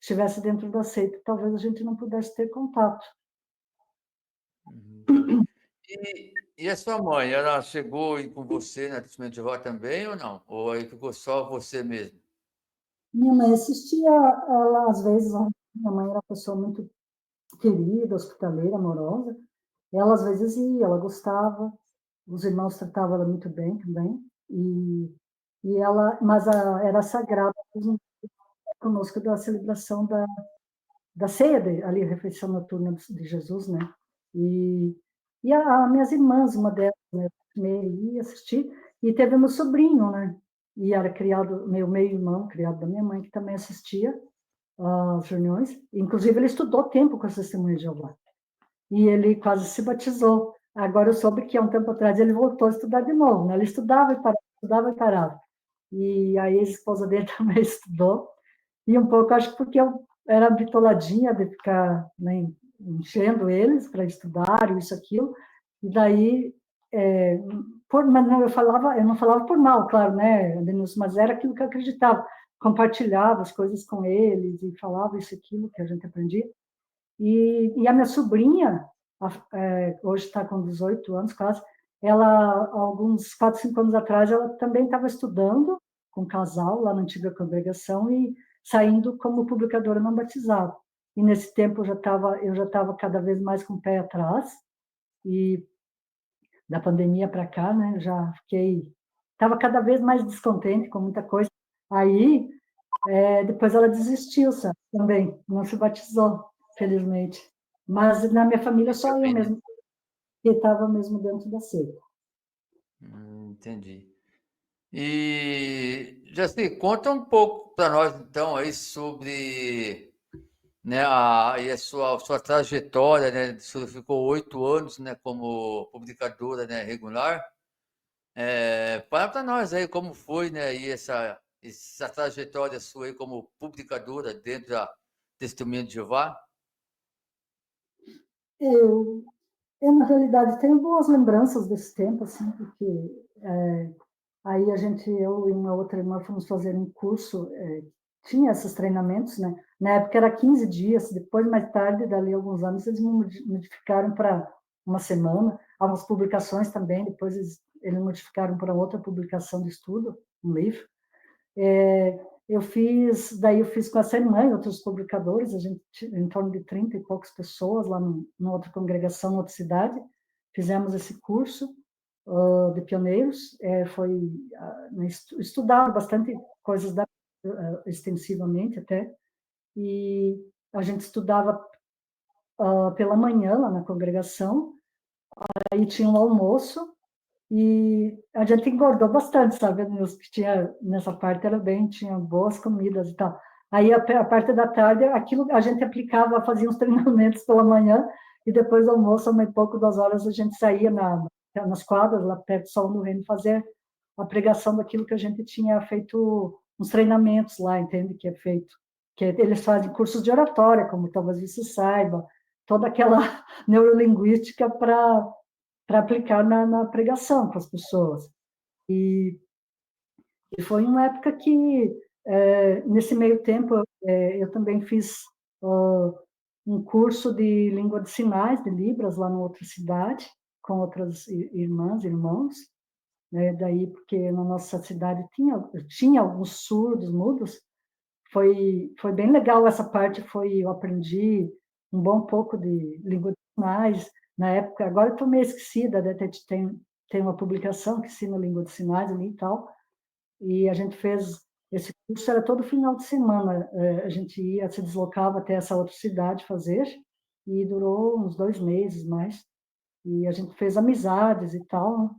estivesse dentro da seita, talvez a gente não pudesse ter contato. Entendi. E a sua mãe, ela chegou aí com você na Testemunho de Jeová também ou não? Ou aí ficou só você mesmo? Minha mãe assistia ela às vezes, minha mãe era uma pessoa muito querida, hospitaleira, amorosa. Ela às vezes ia, ela gostava, os irmãos tratavam ela muito bem também. E ela, mas era sagrada conosco da celebração da ceia, ali, a refeição noturna de Jesus, né? E, e minhas irmãs, uma delas, né, ia assistir, e teve meu sobrinho, né? E era criado, meu meio-irmão, criado da minha mãe, que também assistia às reuniões. Inclusive, ele estudou tempo com as testemunhas de Jeová. E ele quase se batizou. Agora eu soube que há um tempo atrás ele voltou a estudar de novo, né? Ele estudava e parava, estudava e parava. E a ex-esposa dele também estudou. E um pouco, acho que porque eu era bitoladinha de ficar, né, enchendo eles para estudar, isso, aquilo. E daí, mas não, eu não falava por mal, claro, né, Denilson, mas era aquilo que eu acreditava. Compartilhava as coisas com eles e falava isso, aquilo que a gente aprendia. E a minha sobrinha, hoje está com 18 anos quase, ela, alguns 4, 5 anos atrás, ela também estava estudando com um casal lá na antiga congregação e saindo como publicadora não batizada. E nesse tempo eu já estava cada vez mais com o pé atrás, e da pandemia para cá, né? Já estava cada vez mais descontente com muita coisa. Aí, depois ela desistiu, sabe? Também, não se batizou, felizmente. Mas na minha família só eu Bem, né? mesmo, que estava mesmo dentro da seita. Entendi. E, Jaci, conta um pouco para nós, então, aí sobre, né, e a sua trajetória, né? Você ficou 8 anos, né, como publicadora, né, regular. Fala para nós aí como foi, né, e essa trajetória sua aí como publicadora dentro da Testemunha de Jeová. Eu, na realidade, tenho boas lembranças desse tempo, assim, porque aí eu e uma outra irmã fomos fazer um curso, tinha esses treinamentos, né? Na época era 15 dias, depois, mais tarde, dali a alguns anos, eles modificaram para uma semana. Algumas publicações também, depois eles modificaram para outra publicação de estudo, um livro. Daí eu fiz com essa irmã e outros publicadores, a gente, em torno de 30 e poucas pessoas, lá numa outra congregação, em outra cidade, fizemos esse curso de pioneiros, estudar bastante coisas extensivamente até, e a gente estudava pela manhã lá na congregação, aí tinha um almoço, e a gente engordou bastante, sabe? Que tinha, nessa parte era bem, tinha boas comidas e tal. Aí a parte da tarde, aquilo a gente aplicava, fazia uns treinamentos pela manhã, e depois do almoço, uma e pouco, 2 horas, a gente saía nas quadras, lá perto do Salão do Reino, fazer a pregação daquilo que a gente tinha feito, uns treinamentos lá, entende? Que é feito. Que eles fazem cursos de oratória, como talvez você saiba, toda aquela neurolinguística para aplicar na pregação com as pessoas. E, e foi uma época que, nesse meio tempo, eu também fiz um curso de língua de sinais, de Libras, lá na outra cidade, com outras irmãs e irmãos, né? Daí, porque na nossa cidade tinha alguns surdos, mudos. Foi bem legal essa parte, eu aprendi um bom pouco de língua de sinais na época. Agora eu estou meio esquecida, né? Tem uma publicação que ensina língua de sinais ali e tal, e a gente fez esse curso, era todo final de semana, a gente se deslocava até essa outra cidade fazer, e durou uns 2 meses mais, e a gente fez amizades e tal, né?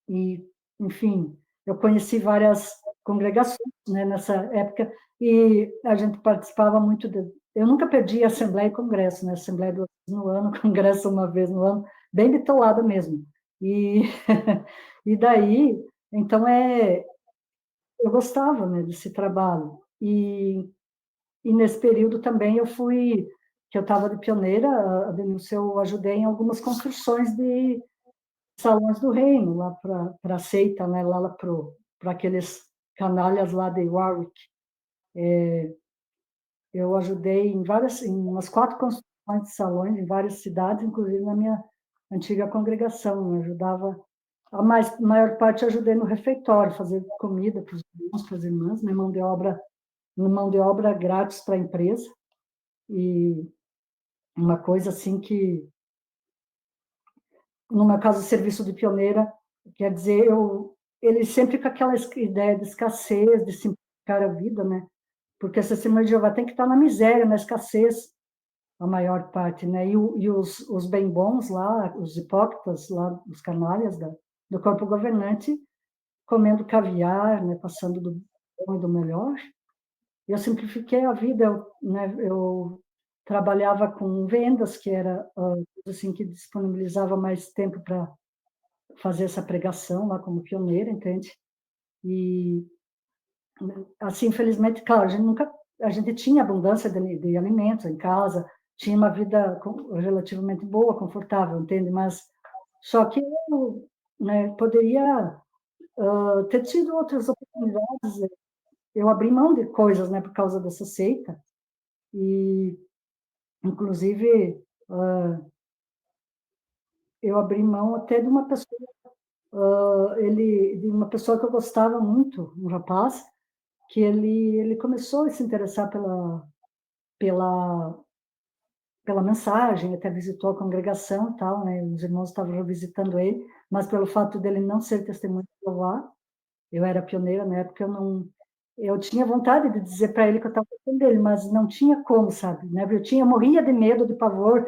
E, enfim, eu conheci várias congregações, né, nessa época, e a gente participava muito eu nunca perdi assembleia e congresso, né? Assembleia 2 vezes no ano, congresso uma vez no ano, bem bitolada mesmo. E, e daí, então, eu gostava, né, desse trabalho. E nesse período também que eu estava de pioneira, a Denilce, eu ajudei em algumas construções de salões do reino, lá para a seita, né, lá para aqueles canalhas lá de Warwick. Eu ajudei em umas 4 construções de salões em várias cidades, inclusive na minha antiga congregação. Eu ajudava, maior parte eu ajudei no refeitório, fazer comida para os irmãos, para as irmãs, né, mão de obra grátis para a empresa. E uma coisa assim que, no meu caso, o serviço de pioneira, quer dizer, ele sempre com aquela ideia de escassez, de simplificar a vida, né? Porque essa Assembleia de Jeová tem que estar na miséria, na escassez, a maior parte, né? E os bem bons lá, os hipócritas lá, os canalhas do corpo governante, comendo caviar, né? Passando do bom e do melhor. Eu simplifiquei a vida, eu trabalhava com vendas, que era assim que disponibilizava mais tempo para fazer essa pregação lá como pioneira, entende? E assim, infelizmente, claro, a gente tinha abundância de alimentos em casa, tinha uma vida relativamente boa, confortável, entende? Mas só que eu, né, poderia ter tido outras oportunidades. Eu abri mão de coisas, né, por causa dessa seita, e inclusive eu abri mão até de uma pessoa, de uma pessoa que eu gostava muito, um rapaz, que ele começou a se interessar pela pela mensagem, até visitou a congregação e tal, né? Os irmãos estavam visitando ele, mas pelo fato dele não ser testemunho de Jeová, eu era pioneira na época, eu tinha vontade de dizer para ele que eu estava gostando dele, mas não tinha como, sabe? Né? Eu morria de medo, de pavor,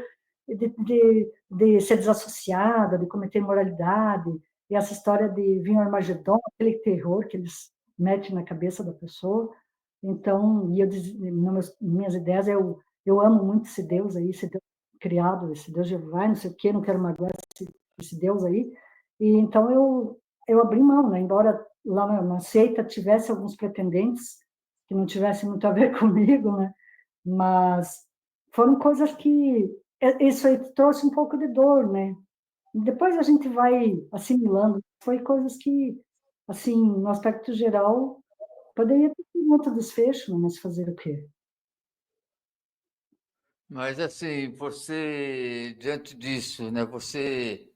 de ser desassociada, de cometer imoralidade, e essa história de vir o Armagedon, aquele terror que eles metem na cabeça da pessoa. Então, nas minhas ideias, eu amo muito esse Deus aí, esse Deus criado, esse Deus Jeová, não sei o quê, não quero magoar esse Deus aí. E então eu abri mão, né? Embora lá na seita tivesse alguns pretendentes que não tivessem muito a ver comigo, né? Mas foram coisas que isso aí trouxe um pouco de dor, né? Depois a gente vai assimilando. Foi coisas que, assim, no aspecto geral, poderia ter muito desfecho, mas fazer o quê? Mas assim, você, diante disso, né, você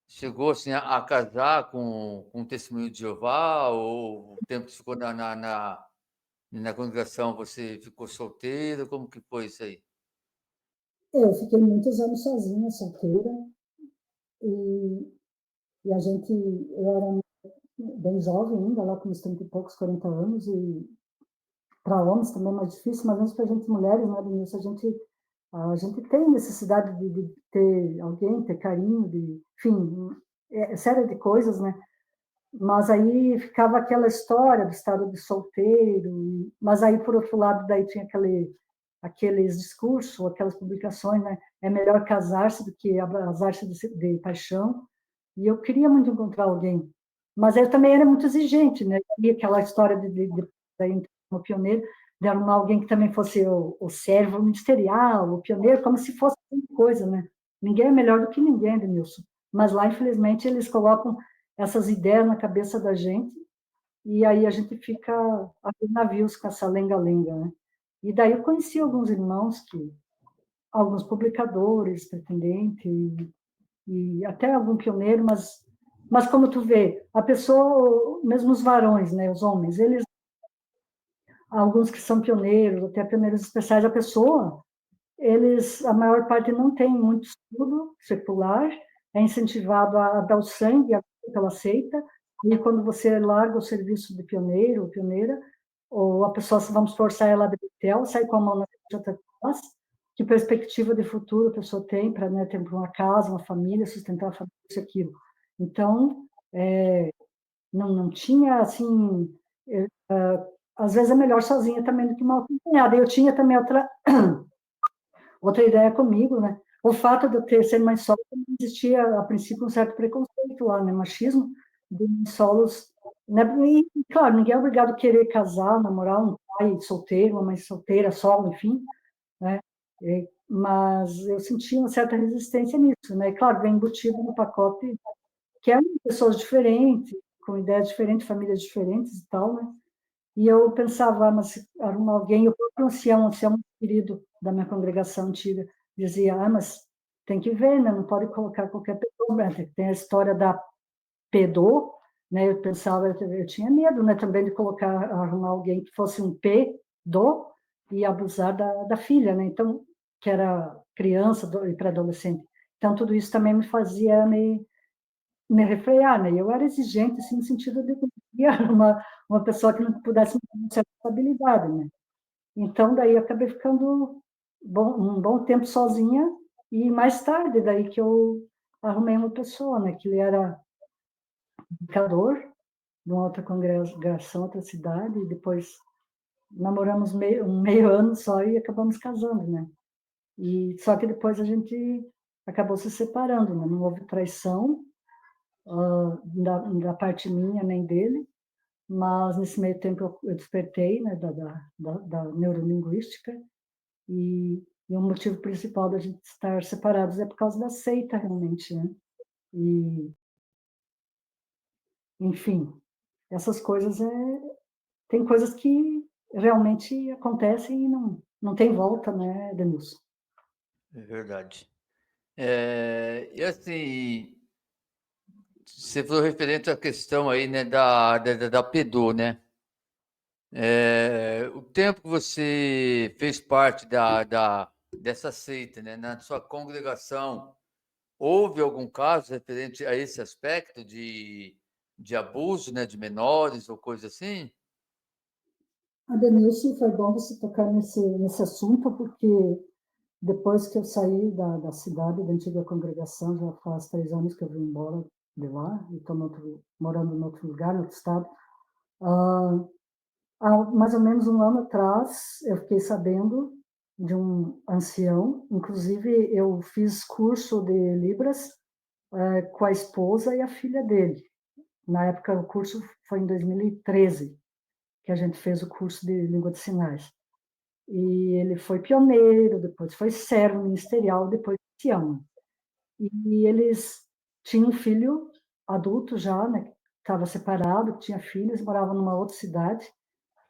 chegou assim, a casar com o Testemunho de Jeová, ou o tempo que ficou na congregação você ficou solteiro? Como que foi isso aí? Eu fiquei muitos anos sozinha, solteira, e, e eu era bem jovem ainda, lá com uns 30 e poucos, 40 anos, e para homens também é mais difícil, mas mesmo para a gente mulheres, né, Denilson, a gente tem necessidade de ter alguém, ter carinho, enfim, série de coisas, né? Mas aí ficava aquela história do estado de solteiro, mas aí, por outro lado, daí tinha aqueles discursos, aquelas publicações, né? É melhor casar-se do que abrasar-se de paixão. E eu queria muito encontrar alguém, mas eu também era muito exigente, né? E aquela história de o pioneiro, de arrumar alguém que também fosse o servo ministerial, o pioneiro, como se fosse uma coisa, né? Ninguém é melhor do que ninguém, Denilson. Mas lá, infelizmente, eles colocam essas ideias na cabeça da gente e aí a gente fica a navios com essa lenga-lenga, né? E daí eu conheci alguns irmãos alguns publicadores, pretendentes, e até algum pioneiro, mas como tu vê, a pessoa, mesmo os varões, né, os homens, eles, alguns que são pioneiros, até pioneiros especiais, a maior parte não tem muito estudo secular, é incentivado a dar o sangue pela seita, e quando você larga o serviço de pioneiro ou pioneira, ou a pessoa, vamos forçar ela de Betel, sai com a mão na frente atrás, que perspectiva de futuro a pessoa tem para, né, ter uma casa, uma família, sustentar a família, isso, aquilo. Então, não tinha, assim, às vezes é melhor sozinha também do que mal acompanhada. Eu tinha também outra ideia comigo, né? O fato de eu ser mãe solo, existia, a princípio, um certo preconceito lá, né? Machismo de mães solos, né? E, claro, ninguém é obrigado a querer casar, namorar um pai solteiro, uma mãe solteira, solo, enfim, né? Mas eu senti uma certa resistência nisso, né? Claro, vem embutido no pacote que é pessoas diferentes, com ideias diferentes, famílias diferentes e tal, né? E eu pensava, mas se arrumar alguém, o próprio ancião querido da minha congregação antiga, dizia, mas tem que ver, né? Não pode colocar qualquer pessoa, né? Tem a história da pedô, né? Eu pensava, eu tinha medo, né? Também de arrumar alguém que fosse um pedô e abusar da filha, né? Então, que era criança e pré-adolescente. Então, tudo isso também me fazia me refrear, né? Eu era exigente, assim, no sentido de que uma pessoa que não pudesse me dar uma certa estabilidade, né? Então, daí eu acabei ficando um bom tempo sozinha e mais tarde daí que eu arrumei uma pessoa, né? Que ele era indicador de uma outra congregação, outra cidade, e depois namoramos um meio ano só e acabamos casando, né? E só que depois a gente acabou se separando, né? Não houve traição, da parte minha nem dele, mas nesse meio tempo eu despertei, né, da neurolinguística, e o motivo principal da gente estar separados é por causa da seita, realmente, né? E, enfim, essas coisas tem coisas que realmente acontecem e não tem volta, né, Denilson? É verdade. E assim, você falou referente à questão aí, né, da PEDO, né? O tempo que você fez parte dessa seita, né? Na sua congregação, houve algum caso referente a esse aspecto de abuso, né, de menores ou coisa assim? Adenilson, foi bom você tocar nesse assunto, porque depois que eu saí da cidade, da antiga congregação, já faz 3 anos que eu vim embora de lá, e estou morando em outro lugar, no outro estado. Ah, há mais ou menos um ano atrás, eu fiquei sabendo de um ancião, inclusive eu fiz curso de Libras com a esposa e a filha dele. Na época, o curso foi em 2013, que a gente fez o curso de língua de sinais. E ele foi pioneiro, depois foi servo ministerial, depois ancião. E eles tinham um filho adulto já, né, que estava separado, tinha filhos, morava numa outra cidade.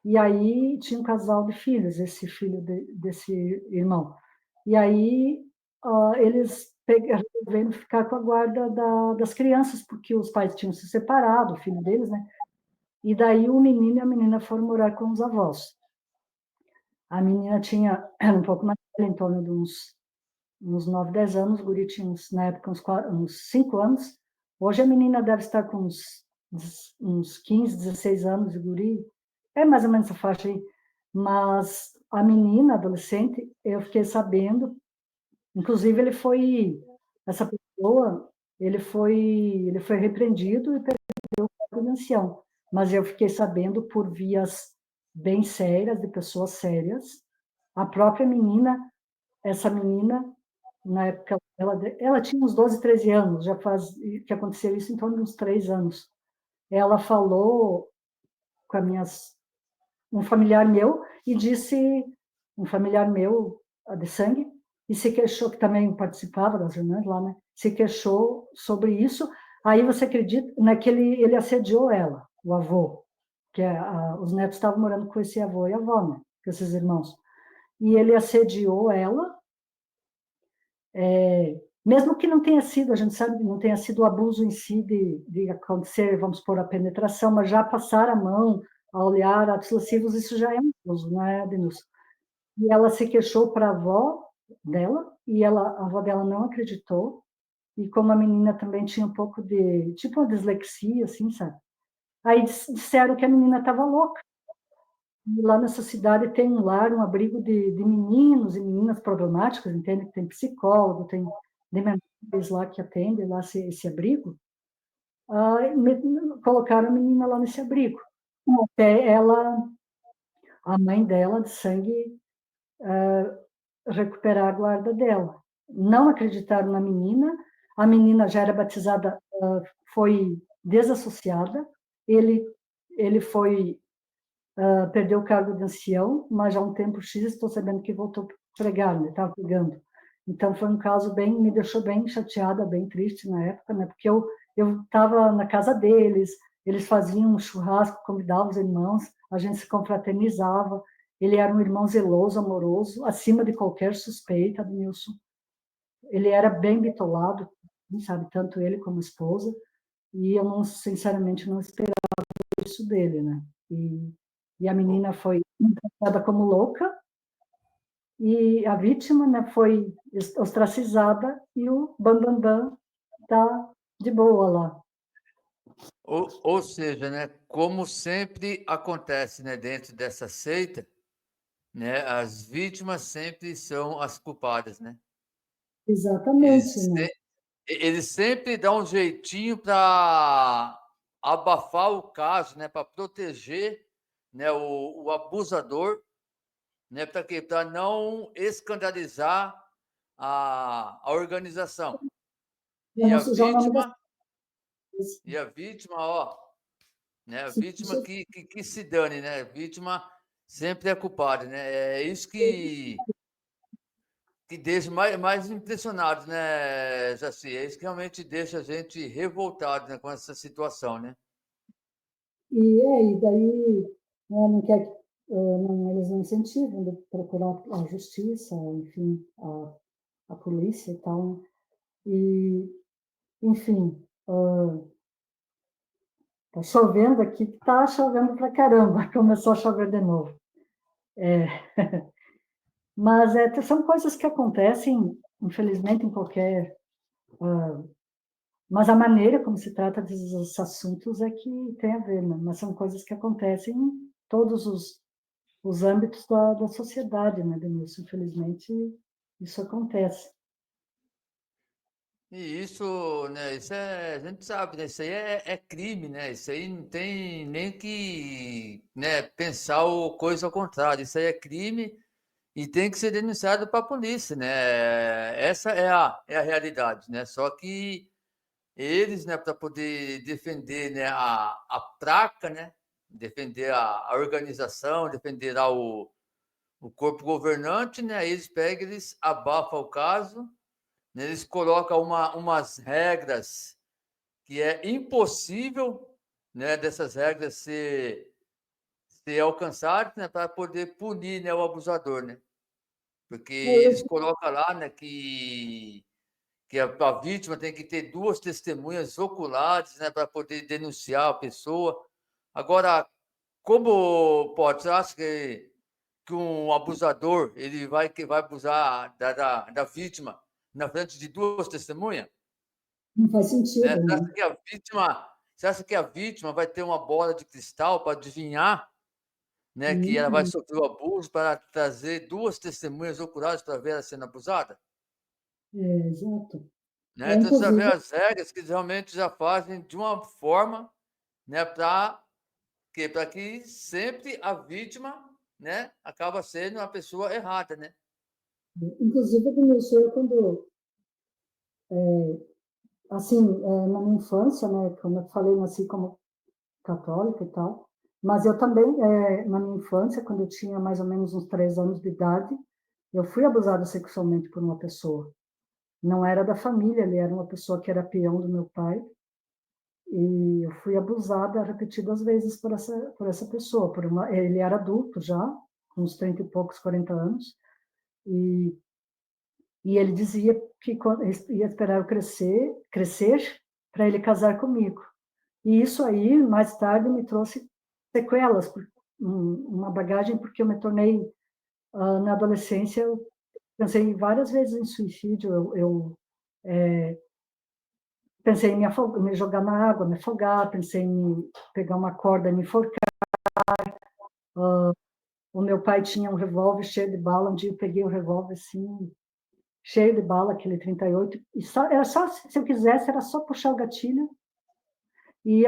E aí tinha um casal de filhos, esse filho desse irmão. E aí eles resolveram ficar com a guarda das crianças, porque os pais tinham se separado, o filho deles, né? E daí o menino e a menina foram morar com os avós. A menina era um pouco mais velha, em torno de uns 9, 10 anos, o guri tinha, na época, uns 5 anos. Hoje a menina deve estar com uns 15, 16 anos, o guri é mais ou menos essa faixa aí. Mas a menina, adolescente, eu fiquei sabendo, inclusive essa pessoa, ele foi repreendido e perdeu a credencial. Mas eu fiquei sabendo por vias bem sérias, de pessoas sérias. A própria menina, essa menina, na época, ela tinha uns 12, 13 anos, já faz que aconteceu isso em torno de uns 3 anos. Ela falou com um familiar meu e disse, um familiar meu de sangue, e se queixou, que também participava das reuniões lá, né? Se queixou sobre isso. Aí você acredita, naquele ele assediou ela, o avô, que os netos estavam morando com esse avô e avó, né? Com esses irmãos. E ele assediou ela, mesmo que não tenha sido, a gente sabe que não tenha sido o abuso em si de acontecer, vamos supor, a penetração, mas já passar a mão, a olhar atos lascivos, isso já é um abuso, não é, Denilson? E ela se queixou para a avó dela, e a avó dela não acreditou, e como a menina também tinha um pouco de, tipo uma dislexia, assim, sabe? Aí disseram que a menina estava louca. E lá nessa cidade tem um lar, um abrigo de meninos e meninas problemáticas, entende? Tem psicólogo, tem dementores lá que atendem lá esse abrigo. Colocaram a menina lá nesse abrigo. Até a mãe dela, de sangue, recuperar a guarda dela. Não acreditaram na menina, a menina já era batizada, foi desassociada, ele perdeu o cargo de ancião, mas já há um tempo X estou sabendo que voltou a pregar, né? Estava pregando. Então foi um caso me deixou bem chateada, bem triste na época, né? Porque eu estava na casa deles, eles faziam um churrasco, convidavam os irmãos, a gente se confraternizava. Ele era um irmão zeloso, amoroso, acima de qualquer suspeita, Admilson. Ele era bem bitolado, sabe, tanto ele como a esposa, e eu não, sinceramente, não esperava isso dele, né? E a menina foi tratada como louca, e a vítima, né, foi ostracizada, e o Bambambam está de boa lá. Ou seja, né, como sempre acontece, né, dentro dessa seita, né, as vítimas sempre são as culpadas, né? Exatamente, Eles, né? eles sempre dão um jeitinho para abafar o caso, né, para proteger, né, o abusador, né, para quê? Para não escandalizar a organização. Para E não a sujar o nome das vítima, pessoas. ó, né, a vítima que se dane, né? A vítima sempre é culpada, né? É isso que deixa mais impressionado, né, Jaci? É isso que realmente deixa a gente revoltado, né, com essa situação, né? E daí, né, não quer, eles não incentivam de procurar a justiça, enfim, a polícia e tal, né? E, enfim, tá chovendo aqui, tá chovendo pra caramba, começou a chover de novo. Mas são coisas que acontecem, infelizmente, em qualquer... mas a maneira como se trata desses assuntos é que tem a ver, né? Mas são coisas que acontecem em todos os âmbitos da sociedade, né, Denilson? Infelizmente, isso acontece. E isso, né, isso a gente sabe, né, isso aí é crime, né, isso aí não tem nem que, né, pensar o coisa ao contrário, isso aí é crime e tem que ser denunciado para a polícia, né, essa é a realidade, né, só que eles, né, para poder defender, né, a placa, né, defender a organização, defender lá o corpo governante, né, eles pegam, eles abafam o caso, né, eles colocam umas regras que é impossível, né, dessas regras ser alcançadas, né, para poder punir, né, o abusador, né? Porque eles colocam lá, né, que a vítima tem que ter duas testemunhas oculares, né, para poder denunciar a pessoa. Agora, como pode, você acha que um abusador ele vai abusar da vítima na frente de duas testemunhas? Não faz Né? sentido, Você né? acha que a vítima vai ter uma bola de cristal para adivinhar, né, que ela vai Hum, sofrer o abuso para trazer duas testemunhas oculares para ver ela sendo abusada? exato. Né? Então, você vê Inclusive, as regras que realmente já fazem de uma forma, né, para que sempre a vítima, né, acaba sendo a pessoa errada, né? Denilson, eu quando, assim, na minha infância, né, como eu falei, nasci como católica e tal, mas eu também, na minha infância, quando eu tinha mais ou menos uns 3 anos de idade, eu fui abusada sexualmente por uma pessoa. Não era da família, ele era uma pessoa que era peão do meu pai, e eu fui abusada repetidas vezes por essa pessoa. Ele era adulto já, com uns 30 e poucos, 40 anos, e, e ele dizia que ia esperar eu crescer para ele casar comigo. E isso aí, mais tarde, me trouxe sequelas, uma bagagem, porque eu me tornei, na adolescência, eu pensei várias vezes em suicídio, eu pensei em me jogar na água, me afogar, pensei em pegar uma corda e me enforcar. O meu pai tinha um revólver cheio de bala, um dia eu peguei o revólver assim, cheio de bala, aquele 38, e era só, se eu quisesse, era só puxar o gatilho. E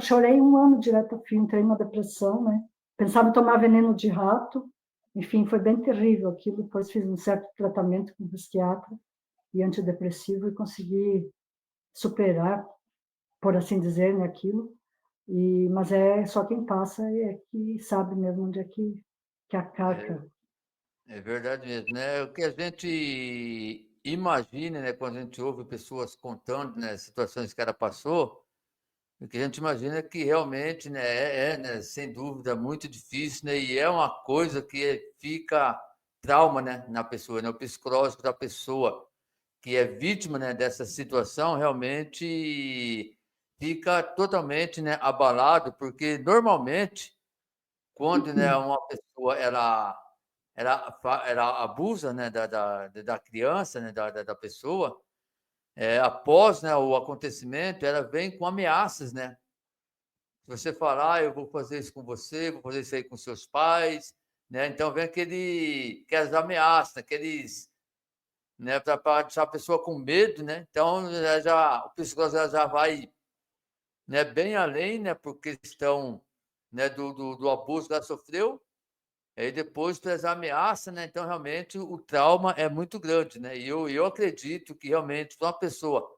chorei um ano direto a fio, entrei numa depressão, né? Pensava em tomar veneno de rato, enfim, foi bem terrível aquilo. Depois fiz um certo tratamento com psiquiatra e antidepressivo e consegui superar, por assim dizer, né, aquilo. Mas é só quem passa é que sabe mesmo onde é que a É, carca. é verdade mesmo, né? O que a gente imagina, né, quando a gente ouve pessoas contando, né, situações que ela passou, o que a gente imagina é que realmente, né, né, sem dúvida, muito difícil, né, e é uma coisa que fica trauma, né, na pessoa, né, o psicológico da pessoa que é vítima, né, dessa situação realmente fica totalmente, né, abalado, porque normalmente quando, né, uma pessoa ela abusa, né, da criança, né, da pessoa, após, né, o acontecimento, ela vem com ameaças, né? Se você falar, eu vou fazer isso com você, vou fazer isso aí com seus pais, né? Então vem aquelas ameaças, aqueles, né, para deixar a pessoa com medo, né? Então o psicólogo já vai, né, bem além, né, por questão, né, do abuso que ela sofreu. Aí depois tu as ameaça, né? Então realmente o trauma é muito grande, né? E eu acredito que realmente para uma pessoa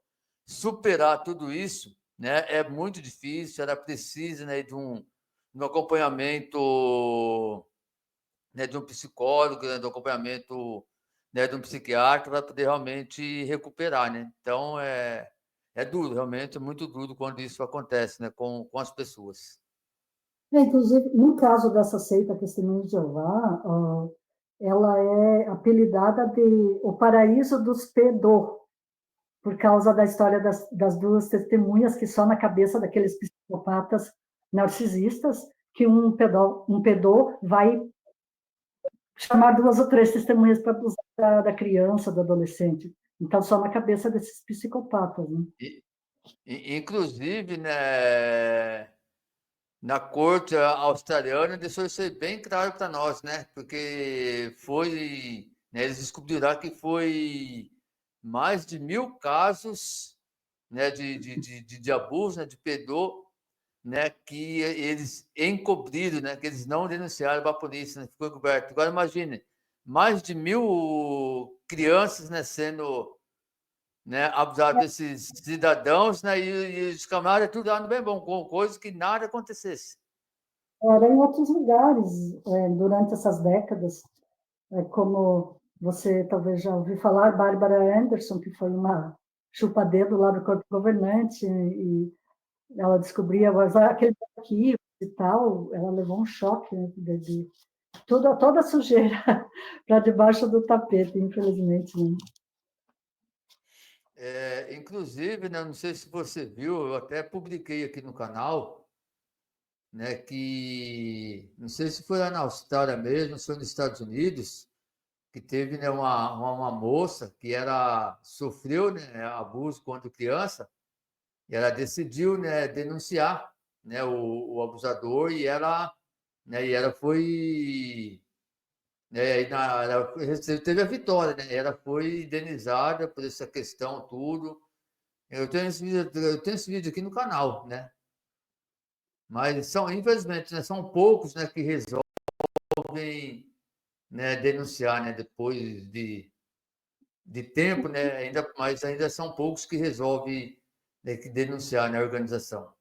superar tudo isso, né, é muito difícil. Ela precisa, né, de um acompanhamento, né, de um psicólogo, né, de um acompanhamento, né, de um psiquiatra para poder realmente recuperar, né? Então é duro, realmente é muito duro quando isso acontece, né, com as pessoas. Inclusive, no caso dessa seita Testemunho de Jeová, ela é apelidada de o paraíso dos pedô, por causa da história das duas testemunhas, que só na cabeça daqueles psicopatas narcisistas, que um pedô vai chamar 2 ou 3 testemunhas para abusar da criança, do adolescente. Então, só na cabeça desses psicopatas, né? Inclusive, né, na corte australiana deixou isso aí bem claro para nós, né? Porque foi, né, eles descobriram que foi mais de 1.000 casos, né, de abuso, né, de pedô, né, que eles encobriram, né, que eles não denunciaram para a polícia, né, ficou encoberto. Agora imagine, mais de 1.000 crianças, né, sendo, né, abusadas desses cidadãos, né, e os camaradas tudo lá no bem bom, com coisas que nada acontecesse. Era em outros lugares, durante essas décadas, como você talvez já ouviu falar, Bárbara Anderson, que foi uma chupa-dedo lá do corpo governante, e ela descobria aquele arquivo e tal, ela levou um choque, né, de toda a sujeira para debaixo do tapete, infelizmente. Né? Inclusive, né, não sei se você viu, eu até publiquei aqui no canal, né, que não sei se foi lá na Austrália mesmo, se foi nos Estados Unidos, que teve, né, uma moça que sofreu, né, abuso quando criança, e ela decidiu, né, denunciar, né, o abusador, e ela foi, né, ela teve a vitória, né, ela foi indenizada por essa questão, tudo. Eu tenho esse vídeo aqui no canal, né? Mas infelizmente, né, são poucos, né, que resolvem, né, denunciar, né, depois de tempo, né, mas ainda são poucos que resolvem, né, que denunciar na organização.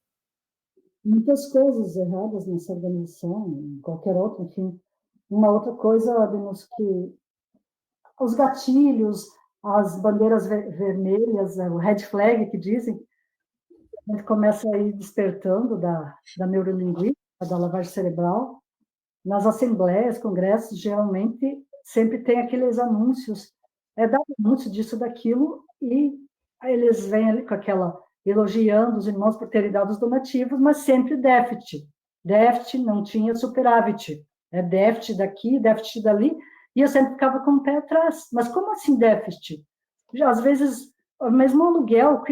Muitas coisas erradas nessa organização, em qualquer outra, enfim. Uma outra coisa, Ademus, que os gatilhos, as bandeiras vermelhas, o red flag que dizem, a gente começa a ir despertando da neurolinguística, da lavagem cerebral. Nas assembleias, congressos, geralmente sempre tem aqueles anúncios, dado anúncio disso, daquilo, e eles vêm ali com aquela, elogiando os irmãos por terem dado os donativos, mas sempre déficit. Déficit, não tinha superávit. É déficit daqui, déficit dali, e eu sempre ficava com o pé atrás. Mas como assim déficit? Já, às vezes, mesmo aluguel,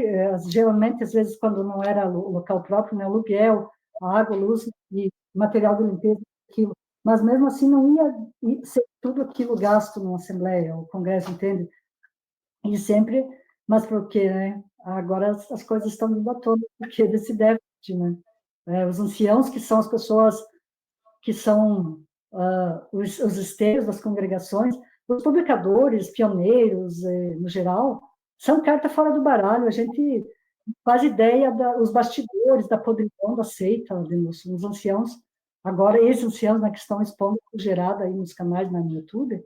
geralmente, às vezes, quando não era o local próprio, né, aluguel, água, luz e material de limpeza, aquilo. Mas, mesmo assim, não ia ser tudo aquilo gasto numa Assembleia, ou Congresso, entende? E sempre, mas por quê, né? Agora as coisas estão indo à tona, porque desse déficit, né? Os anciãos, que são as pessoas que são os esteios das congregações, os publicadores, pioneiros, no geral, são carta fora do baralho. A gente faz ideia dos bastidores, da podridão da seita, os anciãos, agora ex-anciãos, né, que estão expondo gerada aí nos canais no YouTube,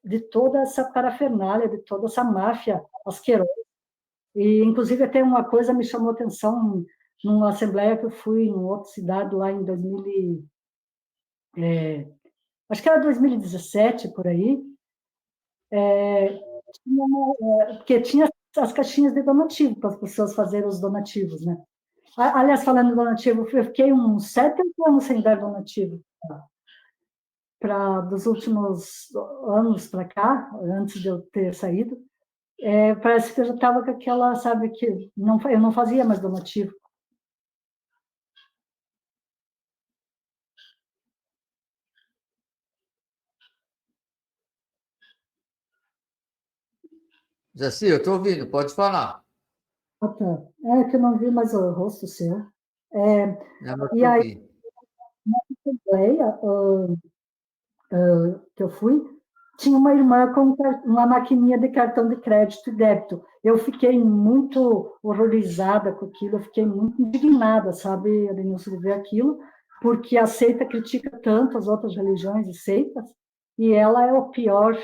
de toda essa parafernália, de toda essa máfia asquerosa. E, inclusive, até uma coisa me chamou a atenção numa assembleia que eu fui em outra cidade lá em 2000, acho que era 2017, por aí, porque tinha as caixinhas de donativo para as pessoas fazerem os donativos, né? Aliás, falando em donativo, eu fiquei uns 7 anos sem dar donativo. Dos últimos anos para cá, antes de eu ter saído, parece que eu já estava com aquela, sabe, que não, eu não fazia mais donativo. Jaci, eu estou ouvindo, pode falar. Ah, tá. É que eu não vi mais o rosto seu. É, Não, eu e estou aí, aqui. na assembleia que eu fui, tinha uma irmã com uma maquininha de cartão de crédito e débito. Eu fiquei muito horrorizada com aquilo, eu fiquei muito indignada, sabe, Adenilson, de ver aquilo, porque a seita critica tanto as outras religiões e seitas, e ela é o pior,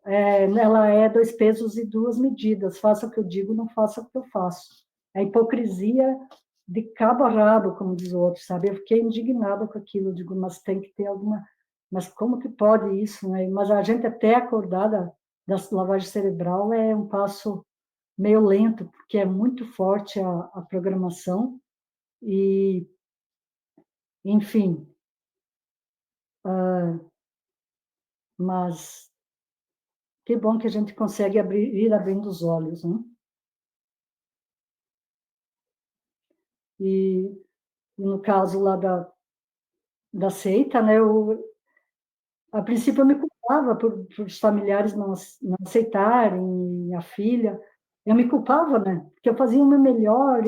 ela é 2 pesos e 2 medidas, faça o que eu digo, não faça o que eu faço. A hipocrisia de cabo a rabo, como diz o outro, sabe? Eu fiquei indignada com aquilo, eu digo, mas tem que ter alguma... Mas como que pode isso, né? Mas a gente até acordar da lavagem cerebral é um passo meio lento, porque é muito forte a programação e, enfim, mas que bom que a gente consegue ir abrindo os olhos, né? E no caso lá da seita, né, a princípio eu me culpava por os familiares não aceitarem a filha. Eu me culpava, né? Porque eu fazia o meu melhor.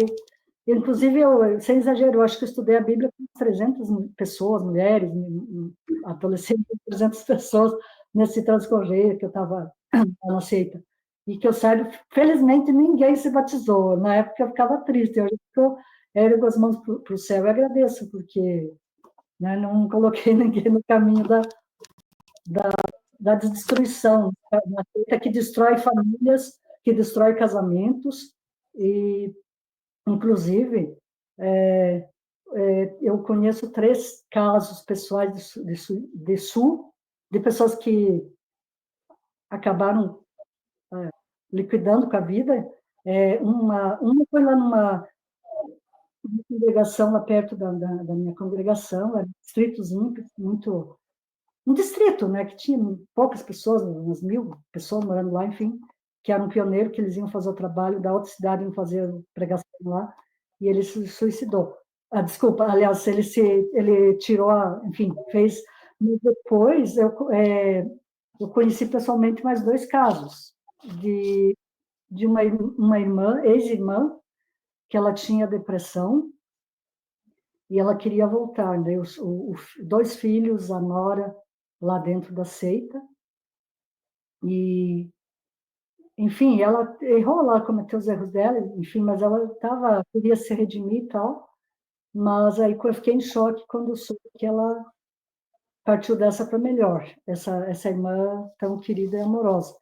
Inclusive, sem exagero, eu acho que eu estudei a Bíblia com 300 pessoas, mulheres, adolescentes, 300 pessoas nesse transcorrer que eu estava na seita. E que eu saiba, felizmente, ninguém se batizou. Na época eu ficava triste. Hoje eu ergo as mãos para o céu e agradeço, porque, né, não coloquei ninguém no caminho da destruição, uma seita que destrói famílias, que destrói casamentos, e, inclusive, eu conheço 3 casos pessoais de pessoas que acabaram liquidando com a vida. Uma foi lá numa congregação, lá perto da minha congregação, era um distritozinho, muito um distrito, né, que tinha poucas pessoas, umas 1.000 pessoas morando lá, enfim, que era um pioneiro, que eles iam fazer o trabalho da outra cidade, iam fazer pregação lá, e ele se suicidou. Desculpa, aliás, ele tirou, enfim, fez. Mas depois, eu conheci pessoalmente mais 2 casos de uma irmã, ex-irmã, que ela tinha depressão, e ela queria voltar, né? 2 filhos, a nora, lá dentro da seita, e, enfim, ela errou lá, cometeu os erros dela, enfim, mas ela queria se redimir e tal, mas aí eu fiquei em choque quando eu soube que ela partiu dessa para melhor, essa irmã tão querida e amorosa.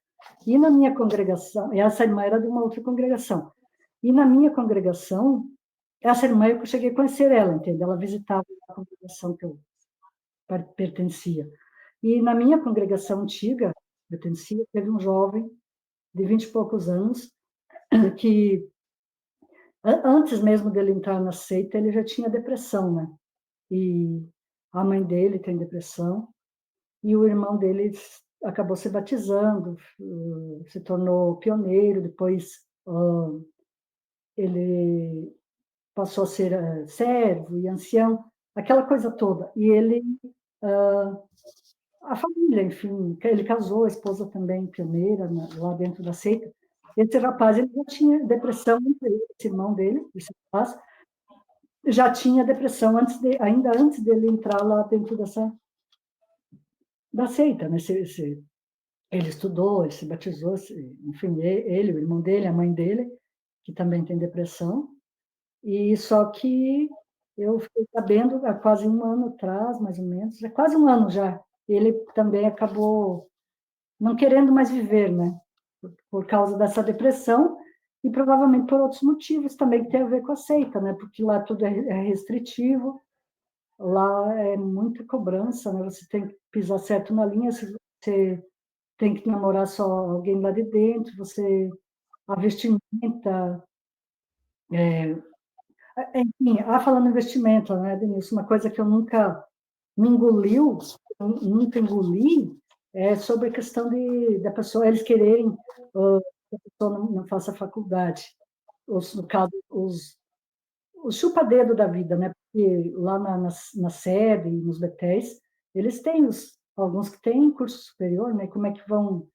E na minha congregação, e essa irmã era de uma outra congregação, e na minha congregação, essa irmã eu cheguei a conhecer ela, entendeu? Ela visitava a congregação que eu pertencia. E na minha congregação antiga, pertencia, teve um jovem de 20 e poucos anos, que antes mesmo dele entrar na seita, ele já tinha depressão, né? E a mãe dele tem depressão, e o irmão dele acabou se batizando, se tornou pioneiro, depois ele passou a ser servo e ancião, aquela coisa toda. E ele, a família, enfim, ele casou, a esposa também pioneira lá dentro da seita. Esse rapaz, ele já tinha depressão, esse irmão dele, esse rapaz, já tinha depressão ainda antes dele entrar lá dentro da seita, né? Ele estudou, ele se batizou, enfim, ele, o irmão dele, a mãe dele, que também tem depressão, e só que eu fiquei sabendo há quase 1 ano atrás, mais ou menos, quase 1 ano já, ele também acabou não querendo mais viver, né? Por causa dessa depressão e provavelmente por outros motivos também que tem a ver com a seita, né? Porque lá tudo é restritivo, lá é muita cobrança, né? Você tem que pisar certo na linha, você tem que namorar só alguém lá de dentro, a vestimenta, enfim, falando em vestimenta, né, Denilson, uma coisa que eu nunca me engoliu, nunca engoli, é sobre a questão da pessoa, eles quererem que a pessoa não faça faculdade, no caso, os chupa-dedo da vida, né? Porque lá na sede, nos betéis, eles têm alguns que têm curso superior, né? Como é que vão,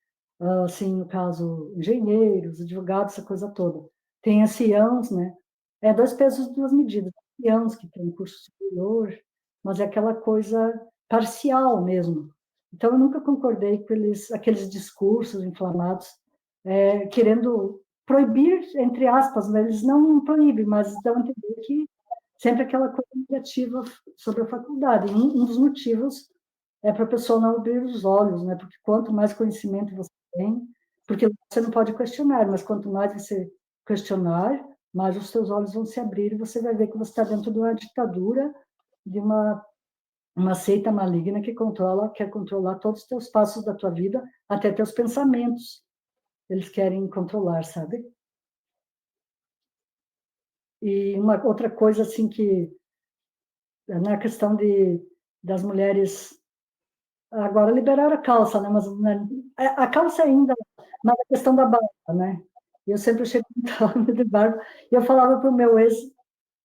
assim, no caso, engenheiros, advogados, essa coisa toda. Tem anciãos, né? 2 pesos, 2 medidas. Anciãos que têm curso superior, mas é aquela coisa parcial mesmo. Então, eu nunca concordei com aqueles discursos inflamados, querendo proibir, entre aspas, né? Eles não proíbem, mas dão a entender que sempre aquela coisa negativa sobre a faculdade. Um dos motivos é para a pessoa não abrir os olhos, né? Porque quanto mais conhecimento você tem, porque você não pode questionar, mas quanto mais você questionar, mais os seus olhos vão se abrir e você vai ver que você está dentro de uma ditadura, de uma seita maligna que quer controlar todos os teus passos da tua vida, até teus pensamentos. Eles querem controlar, sabe? E uma outra coisa assim que na questão das mulheres Agora liberaram a calça, né? Mas né, a calça ainda, mas a questão da barba, né? Eu sempre achei muito de barba. E eu falava para o meu ex,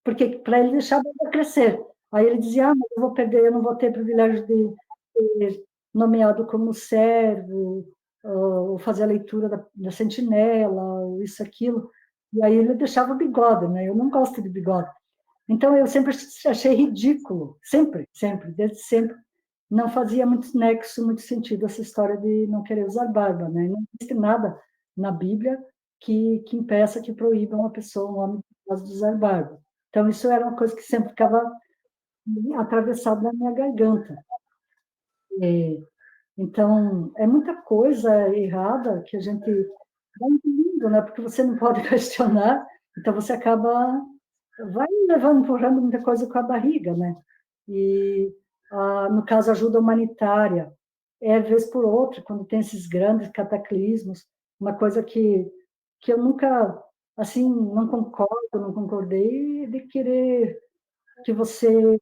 porque para ele deixar a barba crescer. Aí ele dizia, mas eu vou perder, eu não vou ter privilégio de ser nomeado como servo, ou fazer a leitura da sentinela, ou isso, aquilo. E aí ele deixava o bigode, né? Eu não gosto de bigode. Então eu sempre achei ridículo, sempre, desde sempre. Não fazia muito nexo, muito sentido essa história de não querer usar barba, né? Não existe nada na Bíblia que impeça, que proíba uma pessoa, um homem, de usar barba. Então, isso era uma coisa que sempre ficava atravessado na minha garganta. Então, é muita coisa errada que a gente vai incluindo, né? Porque você não pode questionar, então você acaba vai levando, empurrando muita coisa com a barriga, né? E, no caso, ajuda humanitária, vez por outra, quando tem esses grandes cataclismos, uma coisa que eu nunca, assim, não concordo, não concordei, de querer que você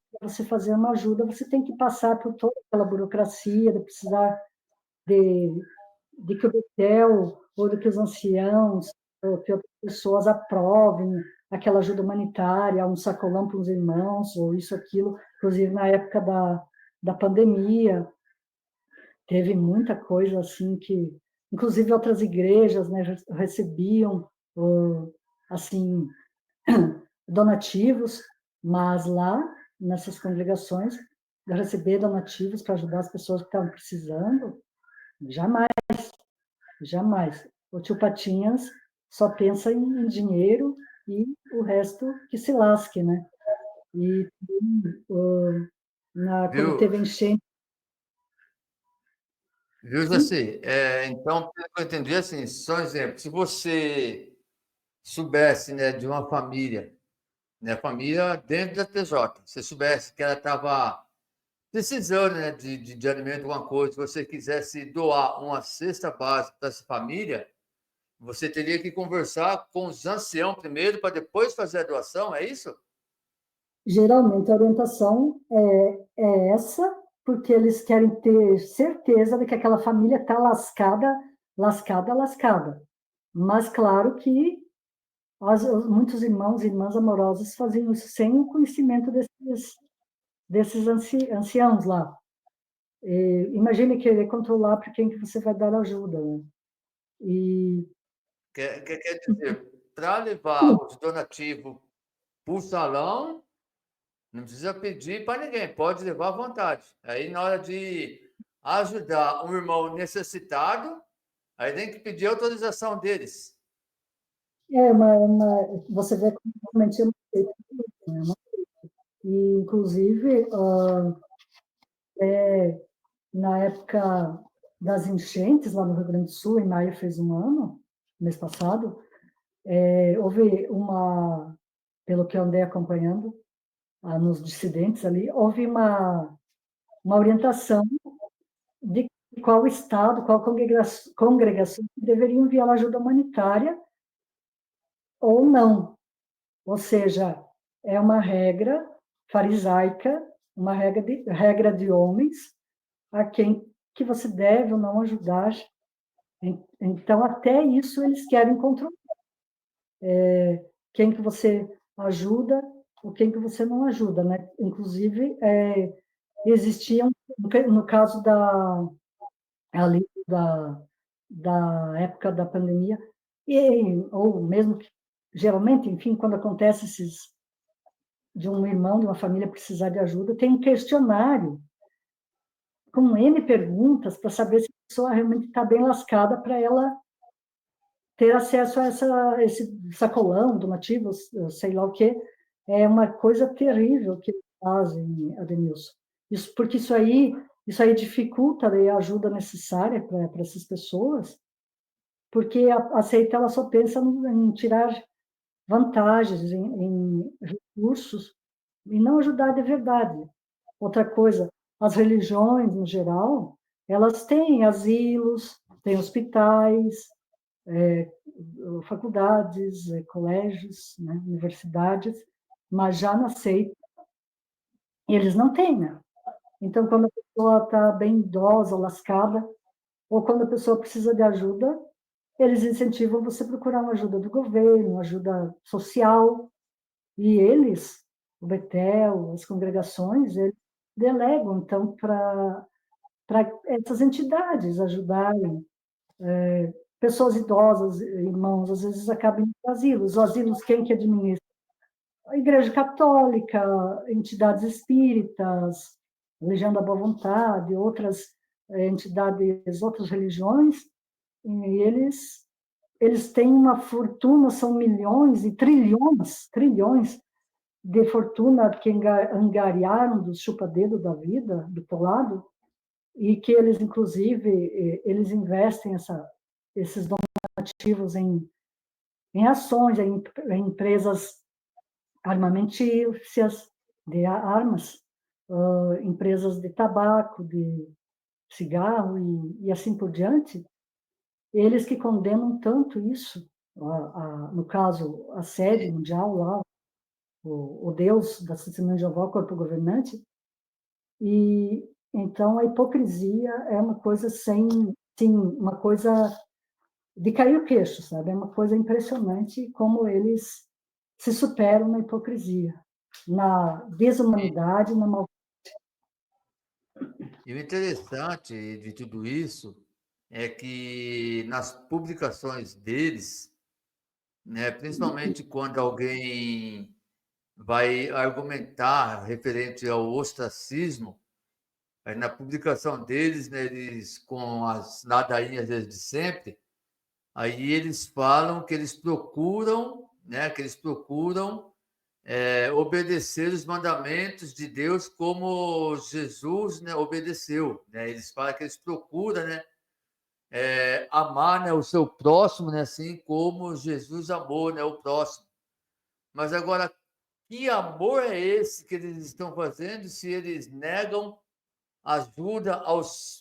fazer uma ajuda, você tem que passar por toda aquela burocracia, de precisar de, de que o Betel, ou de que os anciãos, ou que outras pessoas aprovem aquela ajuda humanitária, um sacolão para os irmãos, ou isso, aquilo. Inclusive, na época da pandemia, teve muita coisa assim que, inclusive, outras igrejas, né, recebiam, assim, donativos, mas lá, nessas congregações, receber donativos para ajudar as pessoas que estavam precisando, jamais. Jamais. O tio Patinhas só pensa em dinheiro e o resto que se lasque, né? E quando Viu, teve enchente, viu, sim, Jaci? Então, pelo que eu entendi, assim, só um exemplo, se você soubesse, né, de uma família, né, família dentro da TJ, você soubesse que ela estava precisando, né, de alimento, alguma coisa, se você quisesse doar uma cesta básica para essa família, você teria que conversar com os anciãos primeiro para depois fazer a doação, é isso? geralmente a orientação é essa, porque eles querem ter certeza de que aquela família está lascada, lascada, lascada. Mas claro que muitos irmãos e irmãs amorosos faziam isso sem o conhecimento desses anciãos lá. Imagine querer controlar para quem que você vai dar ajuda, né? E Quer dizer, para levar os donativos para o salão, não precisa pedir para ninguém, pode levar à vontade. Aí, na hora de ajudar um irmão necessitado, aí tem que pedir autorização deles. você vê como realmente é uma seita, né? E, inclusive, na época das enchentes, lá no Rio Grande do Sul, em maio fez um ano, mês passado, houve pelo que eu andei acompanhando, nos dissidentes ali, houve uma orientação de qual estado, qual congregação deveria enviar ajuda humanitária ou não. Ou seja, é uma regra farisaica, uma regra de homens, a quem que você deve ou não ajudar. Então, até isso eles querem controlar. Quem que você ajuda ou quem que você não ajuda, né? Inclusive, existiam, no caso ali da época da pandemia, ou mesmo que, geralmente, enfim, quando acontece de um irmão, de uma família precisar de ajuda, tem um questionário com N perguntas para saber se a pessoa realmente está bem lascada para ela ter acesso a esse sacolão, donativos, sei lá o quê. É uma coisa terrível que eles fazem, Adenilson. Porque isso aí dificulta a ajuda necessária para essas pessoas, porque a seita ela só pensa em tirar vantagens, em recursos, e não ajudar de verdade. Outra coisa, as religiões, no geral, elas têm asilos, têm hospitais, faculdades, colégios, né, universidades, mas já na seita, eles não têm, né? Então, quando a pessoa está bem idosa, lascada, ou quando a pessoa precisa de ajuda, eles incentivam você a procurar uma ajuda do governo, uma ajuda social, e eles, o Betel, as congregações, eles delegam, então, para essas entidades ajudarem pessoas idosas, irmãos, às vezes acabam em asilos. Os asilos, quem que administra? A Igreja Católica, entidades espíritas, Legião da Boa Vontade, outras entidades, outras religiões, e eles têm uma fortuna, são milhões e trilhões de fortuna que angariaram do chupa-dedo da vida, do teu lado, e que eles, inclusive, eles investem esses donativos em ações, em empresas armamentícias, de armas, empresas de tabaco, de cigarro e assim por diante, eles que condenam tanto isso, no caso, a sede mundial lá, o Deus da Testemunha de Jeová, corpo governante, e então a hipocrisia é uma coisa sim, uma coisa de cair o queixo, sabe? É uma coisa impressionante como eles se superam na hipocrisia, na desumanidade, na maldade. E o interessante de tudo isso é que nas publicações deles, né, principalmente quando alguém vai argumentar referente ao ostracismo, aí na publicação deles, né, eles com as ladainhas de sempre, aí eles falam que eles procuram, né, obedecer os mandamentos de Deus como Jesus, né, obedeceu, né? Eles falam que eles procuram, né, amar, né, o seu próximo, né, assim como Jesus amou, né, o próximo. Mas agora, que amor é esse que eles estão fazendo se eles negam ajuda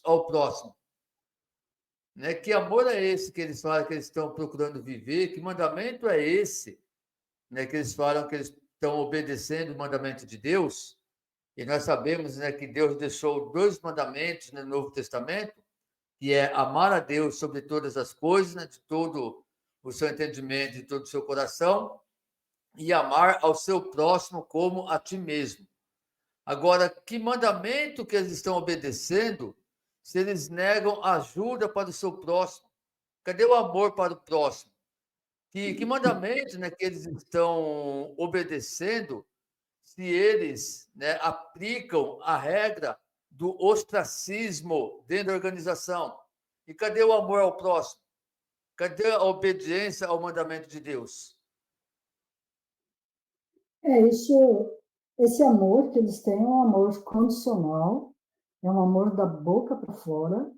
ao próximo? Né? Que amor é esse que eles falam que eles estão procurando viver? Que mandamento é esse, né, que eles falam que eles estão obedecendo o mandamento de Deus? E nós sabemos, né, que Deus deixou dois mandamentos no Novo Testamento, que é amar a Deus sobre todas as coisas, né, de todo o seu entendimento, de todo o seu coração, e amar ao seu próximo como a ti mesmo. Agora, que mandamento que eles estão obedecendo se eles negam ajuda para o seu próximo? Cadê o amor para o próximo? Que mandamento, né, que eles estão obedecendo se eles, né, aplicam a regra do ostracismo dentro da organização? E cadê o amor ao próximo? Cadê a obediência ao mandamento de Deus? Esse amor que eles têm é um amor condicional, é um amor da boca para fora,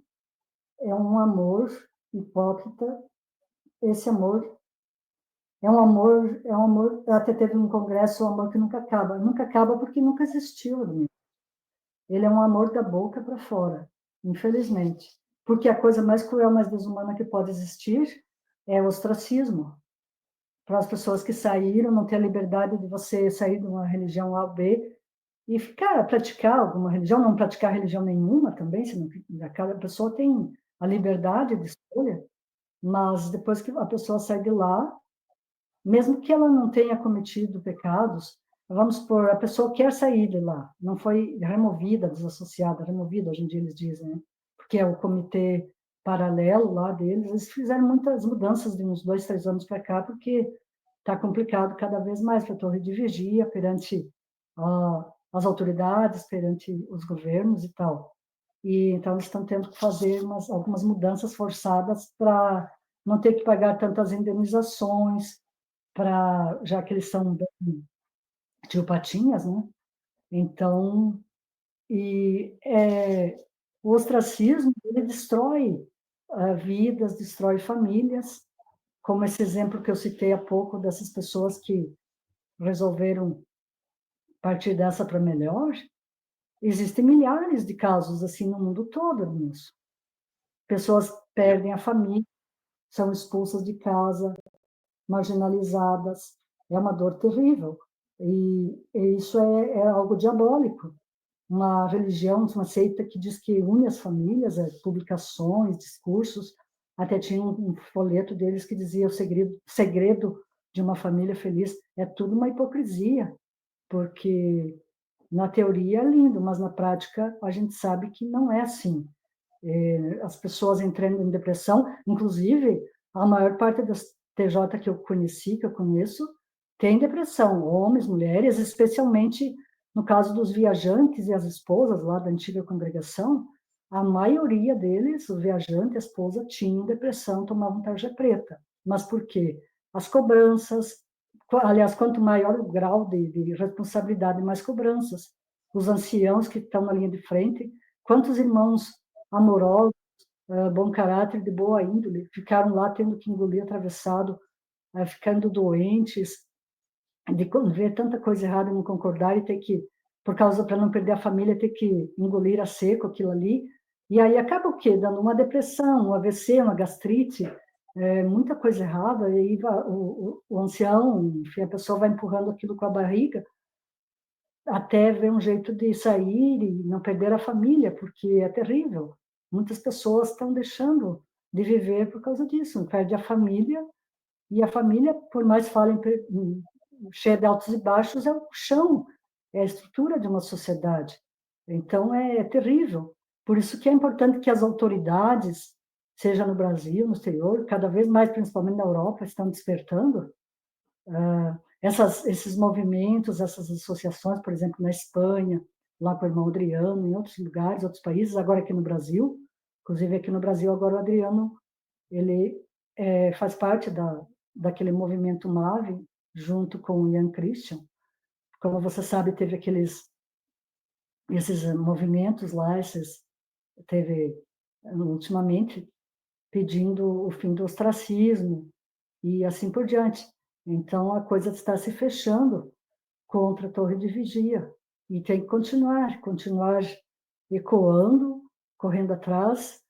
é um amor hipócrita. Esse amor até teve um congresso, o amor que nunca acaba porque nunca existiu. Ele é um amor da boca para fora, infelizmente. Porque a coisa mais cruel, mais desumana que pode existir é o ostracismo. Para as pessoas que saíram, não ter a liberdade de você sair de uma religião A ou B e ficar, praticar alguma religião, não praticar religião nenhuma também, senão cada pessoa tem a liberdade de escolha, mas depois que a pessoa sai de lá, mesmo que ela não tenha cometido pecados, vamos supor, a pessoa quer sair de lá, não foi removida, desassociada, removida, hoje em dia eles dizem, né? Porque é o comitê paralelo lá deles, eles fizeram muitas mudanças de uns 2, 3 anos para cá, porque está complicado cada vez mais para a torre de vigia perante as autoridades, perante os governos e tal. E então eles estão tendo que fazer algumas mudanças forçadas para não ter que pagar tantas indenizações, já que eles são tio Patinhas, né? Então, o ostracismo ele destrói vidas, destrói famílias, como esse exemplo que eu citei há pouco dessas pessoas que resolveram partir dessa para melhor. Existem milhares de casos assim no mundo todo nisso. Pessoas perdem a família, são expulsas de casa, marginalizadas. É uma dor terrível. E isso é algo diabólico. uma religião, uma seita que diz que une as famílias, publicações, discursos, até tinha um folheto deles que dizia segredo de uma família feliz. É tudo uma hipocrisia, porque na teoria é lindo, mas na prática a gente sabe que não é assim. As pessoas entrando em depressão, inclusive a maior parte das TJ que eu conheci, que eu conheço, tem depressão, homens, mulheres, especialmente no caso dos viajantes e as esposas lá da antiga congregação, a maioria deles, o viajante e a esposa, tinham depressão, tomavam tarja preta. Mas por quê? As cobranças, aliás, quanto maior o grau de responsabilidade, mais cobranças. Os anciãos que estão na linha de frente, quantos irmãos amorosos, bom caráter, de boa índole, ficaram lá tendo que engolir atravessado, ficando doentes, de ver tanta coisa errada e não concordar e ter que, por causa, para não perder a família, ter que engolir a seco aquilo ali. E aí acaba o quê? Dando uma depressão, um AVC, uma gastrite, muita coisa errada, e aí o ancião, enfim, a pessoa vai empurrando aquilo com a barriga, até ver um jeito de sair e não perder a família, porque é terrível. Muitas pessoas estão deixando de viver por causa disso, perde a família, e a família, por mais falem cheia de altos e baixos, é o chão, é a estrutura de uma sociedade. Então, é terrível. Por isso que é importante que as autoridades, seja no Brasil, no exterior, cada vez mais, principalmente na Europa, estão despertando, esses movimentos, essas associações, por exemplo, na Espanha, lá com o irmão Adriano, em outros lugares, outros países, agora aqui no Brasil, inclusive aqui no Brasil, agora o Adriano, ele faz parte daquele movimento MAVE, junto com o Ian Christian. Como você sabe, teve esses movimentos lá, teve ultimamente pedindo o fim do ostracismo e assim por diante. Então, a coisa está se fechando contra a Torre de Vigia. E tem que continuar ecoando, correndo atrás,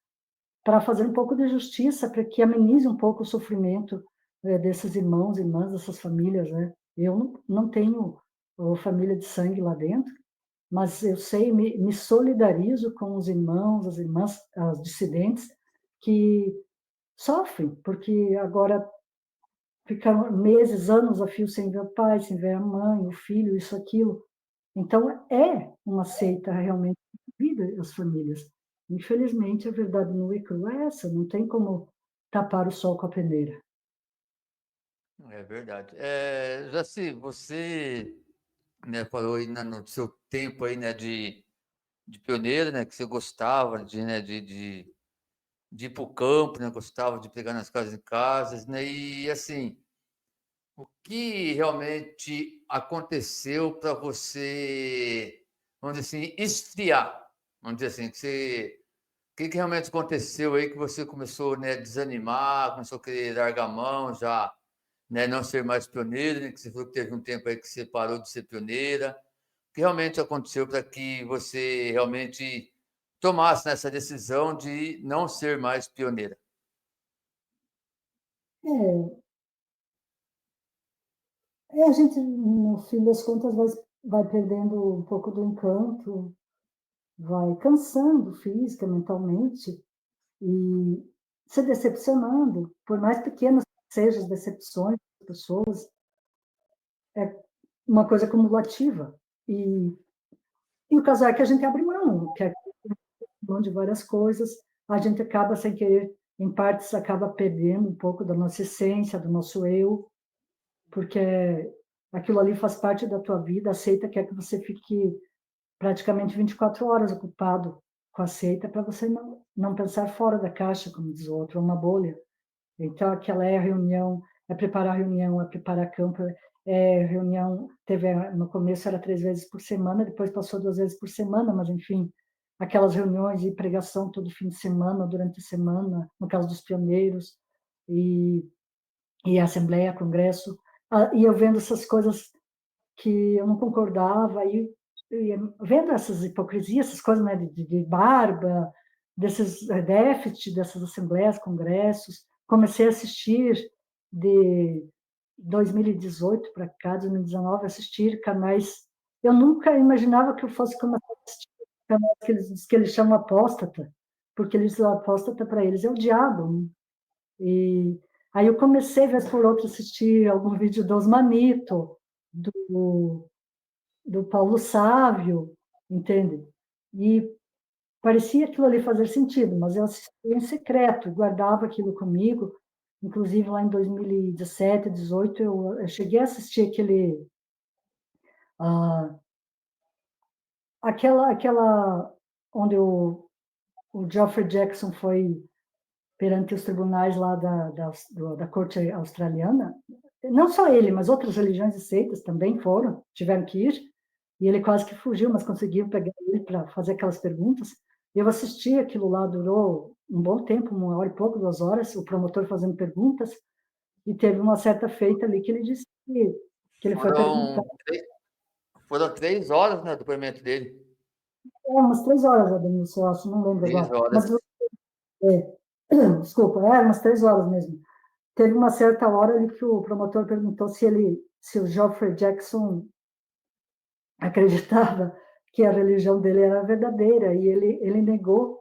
para fazer um pouco de justiça, para que amenize um pouco o sofrimento desses irmãos e irmãs, dessas famílias, né? Eu não tenho família de sangue lá dentro, mas eu sei, me solidarizo com os irmãos, as irmãs, as dissidentes que sofrem, porque agora ficaram meses, anos a fio sem ver o pai, sem ver a mãe, o filho, isso, aquilo. Então, é uma seita realmente que divide as famílias. Infelizmente, a verdade nua e crua é essa, não tem como tapar o sol com a peneira. É verdade. Jaci, você, né, falou aí no seu tempo aí, né, de pioneiro, né, que você gostava de ir para o campo, né, gostava de pegar nas casas em casas, né, e assim, o que realmente aconteceu para você, vamos dizer assim, esfriar? Vamos dizer assim, que realmente aconteceu aí que você começou, né, a desanimar, começou a querer largar a mão, já, né, não ser mais pioneiro, né, que você falou que teve um tempo aí que você parou de ser pioneira. O que realmente aconteceu para que você realmente tomasse essa decisão de não ser mais pioneira? É, a gente, no fim das contas, vai perdendo um pouco do encanto, vai cansando física, mentalmente, e se decepcionando, por mais pequenas que sejam as decepções das pessoas, é uma coisa acumulativa. E o caso é que a gente abre mão, que é mão de várias coisas, a gente acaba sem querer, em partes, acaba perdendo um pouco da nossa essência, do nosso eu, porque aquilo ali faz parte da tua vida, a seita quer que você fique praticamente 24 horas ocupado com a seita para você não pensar fora da caixa, como diz o outro, uma bolha. Então, aquela é a reunião, é preparar a reunião, é preparar campo, reunião, no começo era 3 vezes por semana, depois passou 2 vezes por semana, mas enfim, aquelas reuniões de pregação todo fim de semana, durante a semana, no caso dos pioneiros, e, e a assembleia, congresso, e eu vendo essas coisas que eu não concordava, e vendo essas hipocrisias, essas coisas, né, de barba, desses déficits dessas assembleias, congressos, comecei a assistir de 2018 para cá, 2019, assistir canais. Eu nunca imaginava que eu fosse começar a assistir canais que eles chamam apóstata, porque o apóstata para eles é o diabo, né? E aí eu comecei, vez por outra, a assistir algum vídeo do Osmanito, do Paulo Sávio, entende? E parecia aquilo ali fazer sentido, mas eu assistia em secreto, guardava aquilo comigo. Inclusive, lá em 2017, 2018, eu cheguei a assistir aquela onde o Geoffrey Jackson foi perante os tribunais lá da corte australiana. Não só ele, mas outras religiões e seitas também tiveram que ir, e ele quase que fugiu, mas conseguiu pegar ele para fazer aquelas perguntas. Eu assisti aquilo lá, durou um bom tempo, 1 hora e pouco, 2 horas, o promotor fazendo perguntas, e teve uma certa feita ali que ele disse que ele foi perguntar. Foram 3 horas, né, do depoimento dele. Umas 3 horas, Ademilson, eu acho, não lembro 3 agora. horas. Mas, desculpa, umas 3 horas mesmo. Teve uma certa hora ali que o promotor perguntou se o Geoffrey Jackson acreditava que a religião dele era verdadeira, e ele negou.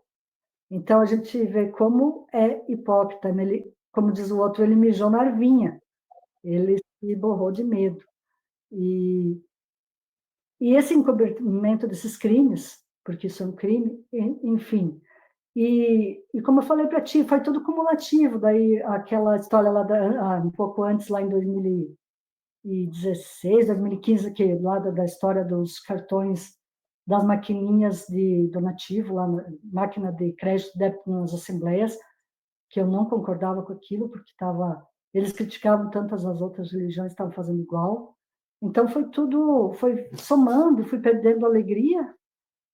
Então, a gente vê como é hipócrita, né? Ele, como diz o outro, ele mijou na arvinha, ele se borrou de medo. E esse encobrimento desses crimes, porque isso é um crime, enfim. E como eu falei para ti, foi tudo cumulativo. Daí, aquela história lá, um pouco antes, lá em 2016, 2015, que lá da história dos cartões, das maquininhas de donativo, lá na máquina de crédito e débito nas assembleias, que eu não concordava com aquilo, porque eles criticavam tantas as outras religiões, estavam fazendo igual. Então, foi somando, fui perdendo alegria,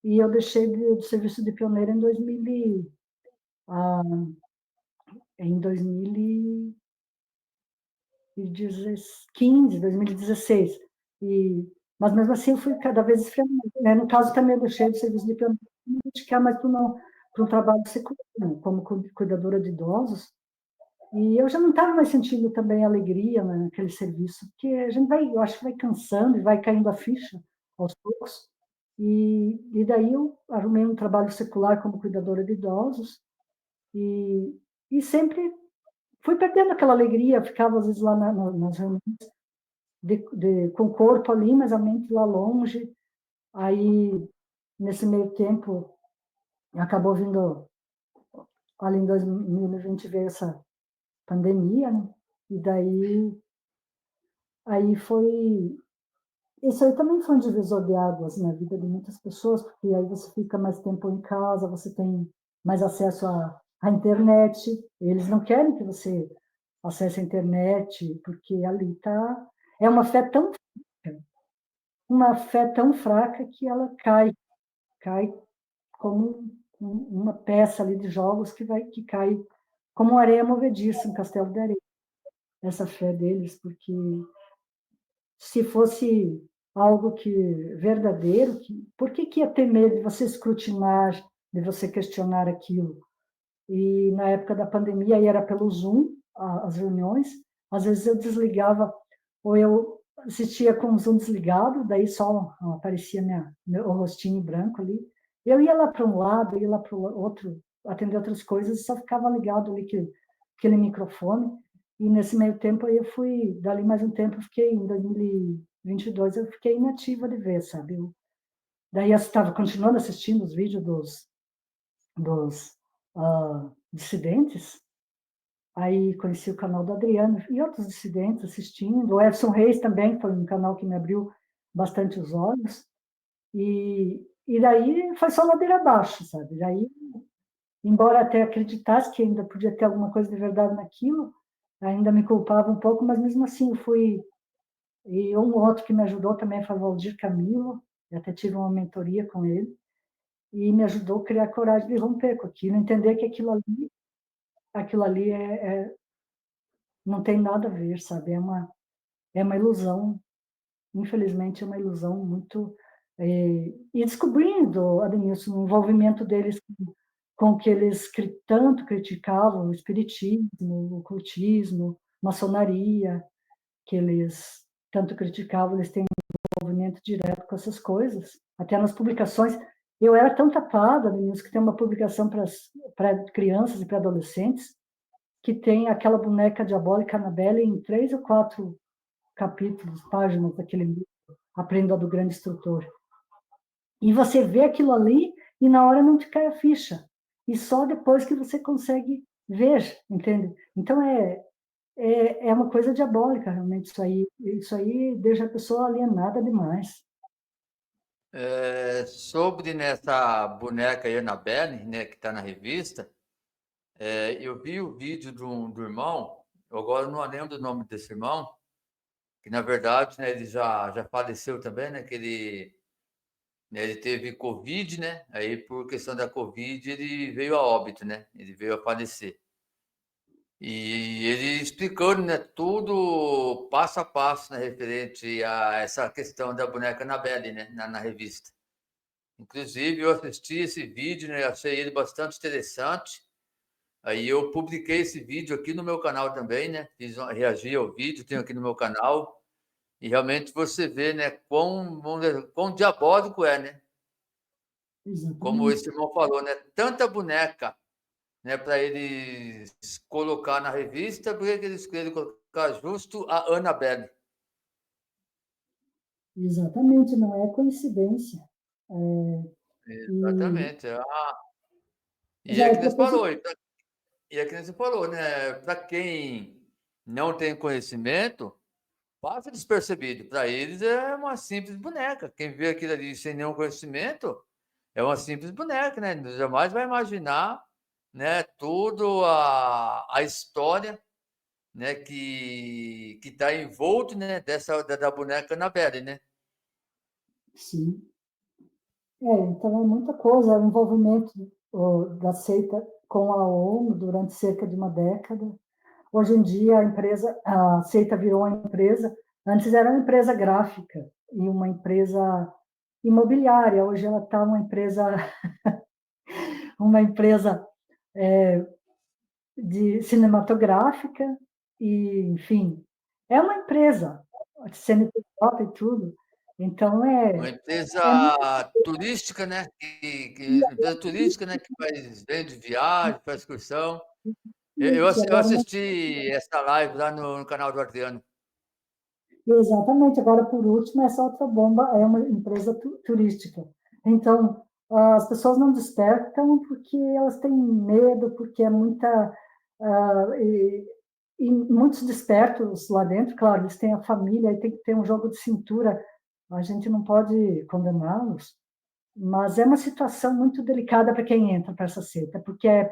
e eu deixei do serviço de pioneira em 2015, 2016. Mas mesmo assim eu fui cada vez esfriando. Né? No caso, também eu deixei do serviço de pioneira para me dedicar mais para um trabalho secular, né? Como cuidadora de idosos. E eu já não estava mais sentindo também alegria naquele serviço, porque a gente eu acho que vai cansando e vai caindo a ficha aos poucos. E daí eu arrumei um trabalho secular como cuidadora de idosos, e sempre fui perdendo aquela alegria, ficava às vezes lá nas reuniões com o corpo ali, mas a mente lá longe. Aí, nesse meio tempo, acabou vindo, ali em 2020 veio essa pandemia, né? E daí, isso aí também foi um divisor de águas na vida de muitas pessoas, porque aí você fica mais tempo em casa, você tem mais acesso à internet, eles não querem que você acesse a internet, porque ali é uma fé tão fraca que ela cai como uma peça ali de jogos que cai como areia movediça, um castelo de areia, essa fé deles, porque se fosse algo verdadeiro, por que ia ter medo de você escrutinar, de você questionar aquilo? E na época da pandemia, aí era pelo Zoom, as reuniões, às vezes eu desligava, ou eu assistia com o Zoom desligado, daí só aparecia meu rostinho branco ali. Eu ia lá para um lado, ia lá para o outro, atender outras coisas, e só ficava ligado ali aquele microfone. E nesse meio tempo aí eu fui, dali mais um tempo, eu fiquei, em 2022, eu fiquei inativa de ver, sabe? Daí eu estava continuando assistindo os vídeos dos dissidentes. Aí conheci o canal do Adriano e outros dissidentes assistindo. O Edson Reis também foi um canal que me abriu bastante os olhos. E daí foi só ladeira abaixo, sabe? Daí, embora até acreditasse que ainda podia ter alguma coisa de verdade naquilo, ainda me culpava um pouco, mas mesmo assim eu fui. E um outro que me ajudou também foi o Valdir Camilo, eu até tive uma mentoria com ele, e me ajudou a criar coragem de romper com aquilo, entender que aquilo ali não tem nada a ver, sabe? É uma ilusão, infelizmente é uma ilusão muito. E descobrindo, Ademilson, o envolvimento deles com o que eles tanto criticavam, o espiritismo, o ocultismo, maçonaria, que eles tanto criticavam, eles têm envolvimento direto com essas coisas, até nas publicações. Eu era tão tapada, meninos, que tem uma publicação para crianças e para adolescentes, que tem aquela boneca diabólica Annabelle em 3 ou 4 capítulos, páginas daquele livro, Aprenda do Grande Instrutor. E você vê aquilo ali e na hora não te cai a ficha. E só depois que você consegue ver, entende? Então é uma coisa diabólica, realmente, isso aí. Isso aí deixa a pessoa alienada demais. Sobre nessa boneca aí, Annabelle, né, que está na revista, eu vi o vídeo do irmão, eu agora não lembro o nome desse irmão, que na verdade, né, ele já faleceu também, né, que ele teve Covid, né, aí por questão da Covid ele veio a óbito, né, ele veio a falecer. E ele explicando, né, tudo passo a passo, né, referente a essa questão da boneca Annabelle, né, na revista. Inclusive, eu assisti esse vídeo, né, achei ele bastante interessante. Aí eu publiquei esse vídeo aqui no meu canal também, né? Reagi ao vídeo, tenho aqui no meu canal. E realmente você vê, né, quão diabólico é, né? Como Exatamente. esse irmão falou, né? Tanta boneca, né, para eles colocar na revista, por que eles querem colocar justo a Annabelle? Exatamente, não é coincidência. É, e Exatamente. E já é é que nós falou, proposital. e é que você falou, né? Para quem não tem conhecimento, passa despercebido. Para eles é uma simples boneca. Quem vê aquilo ali sem nenhum conhecimento é uma simples boneca, né? Jamais vai imaginar, né, tudo a história, né, que está envolto, né, da boneca Annabelle, né? Sim. Então é muita coisa, é o envolvimento da seita com a ONU durante cerca de uma década. Hoje em dia a seita virou uma empresa, antes era uma empresa gráfica e uma empresa imobiliária, hoje ela está uma empresa é, de cinematográfica e, enfim, é uma empresa, CNPJ e tudo. Então Uma empresa é muito turística, né? Empresa turística, né? Que faz, vende viagem, faz excursão. difícil. Eu Agora, assisti essa live lá no canal do Adriano. exatamente. Agora, por último, essa outra bomba é uma empresa turística. Então, as pessoas não despertam porque elas têm medo, porque é muita. E muitos despertos lá dentro, claro, eles têm a família, aí tem que ter um jogo de cintura, a gente não pode condená-los, mas é uma situação muito delicada para quem entra para essa seita, porque é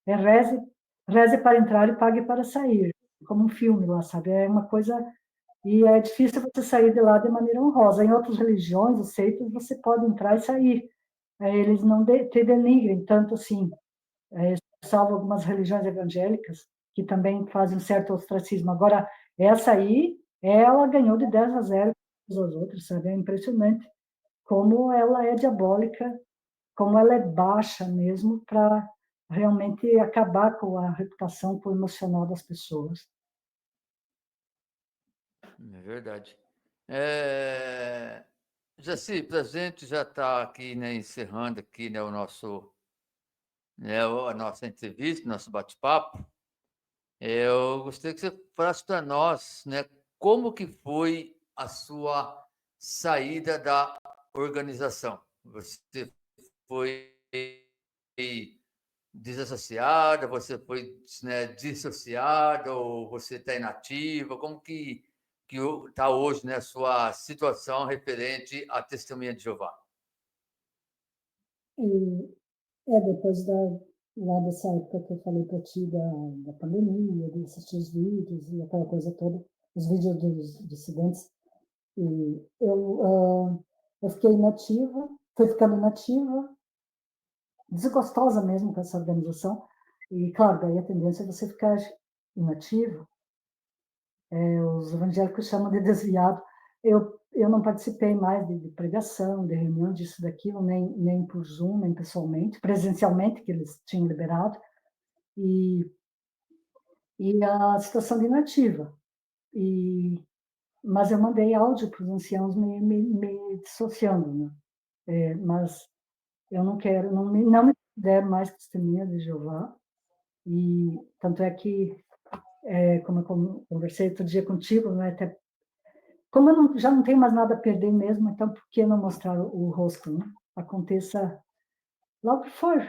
reze para entrar e pague para sair, como um filme lá, sabe? É uma coisa e é difícil você sair de lá de maneira honrosa. Em outras religiões, os seitas, você pode entrar e sair. Eles não te denigrem tanto assim, salvo algumas religiões evangélicas, que também fazem um certo ostracismo. Agora, essa aí, ela ganhou de 10-0 as outras, sabe? É impressionante como ela é diabólica, como ela é baixa mesmo para realmente acabar com a reputação, com o emocional das pessoas. É verdade. É... Jaci, para a gente já está aqui, né, encerrando aqui, né, a nossa entrevista, nosso bate-papo. Eu gostaria que você falasse para nós, né, como que foi a sua saída da organização. Você foi desassociada, você foi, né, dissociada ou você está inativa? Como que está hoje, né, a sua situação referente à Testemunha de Jeová? E depois lá dessa época que eu falei para ti da pandemia, de assistir os vídeos e aquela coisa toda, os vídeos dos dissidentes, e eu fiquei inativa, fui ficando inativa, desgostosa mesmo com essa organização, e claro, daí a tendência é você ficar inativo, os evangélicos chamam de desviado. Eu não participei mais de pregação, de reunião, disso, daquilo, nem por Zoom, nem pessoalmente, presencialmente, que eles tinham liberado, e, e a situação de inativa. Mas eu mandei áudio para os anciãos me dissociando, né? Mas Eu não quero, não me considero mais testemunha de Jeová, e tanto é que, como eu conversei outro dia contigo, né, até como eu já não tenho mais nada a perder mesmo, então por que não mostrar o rosto, né? Aconteça lá o que for,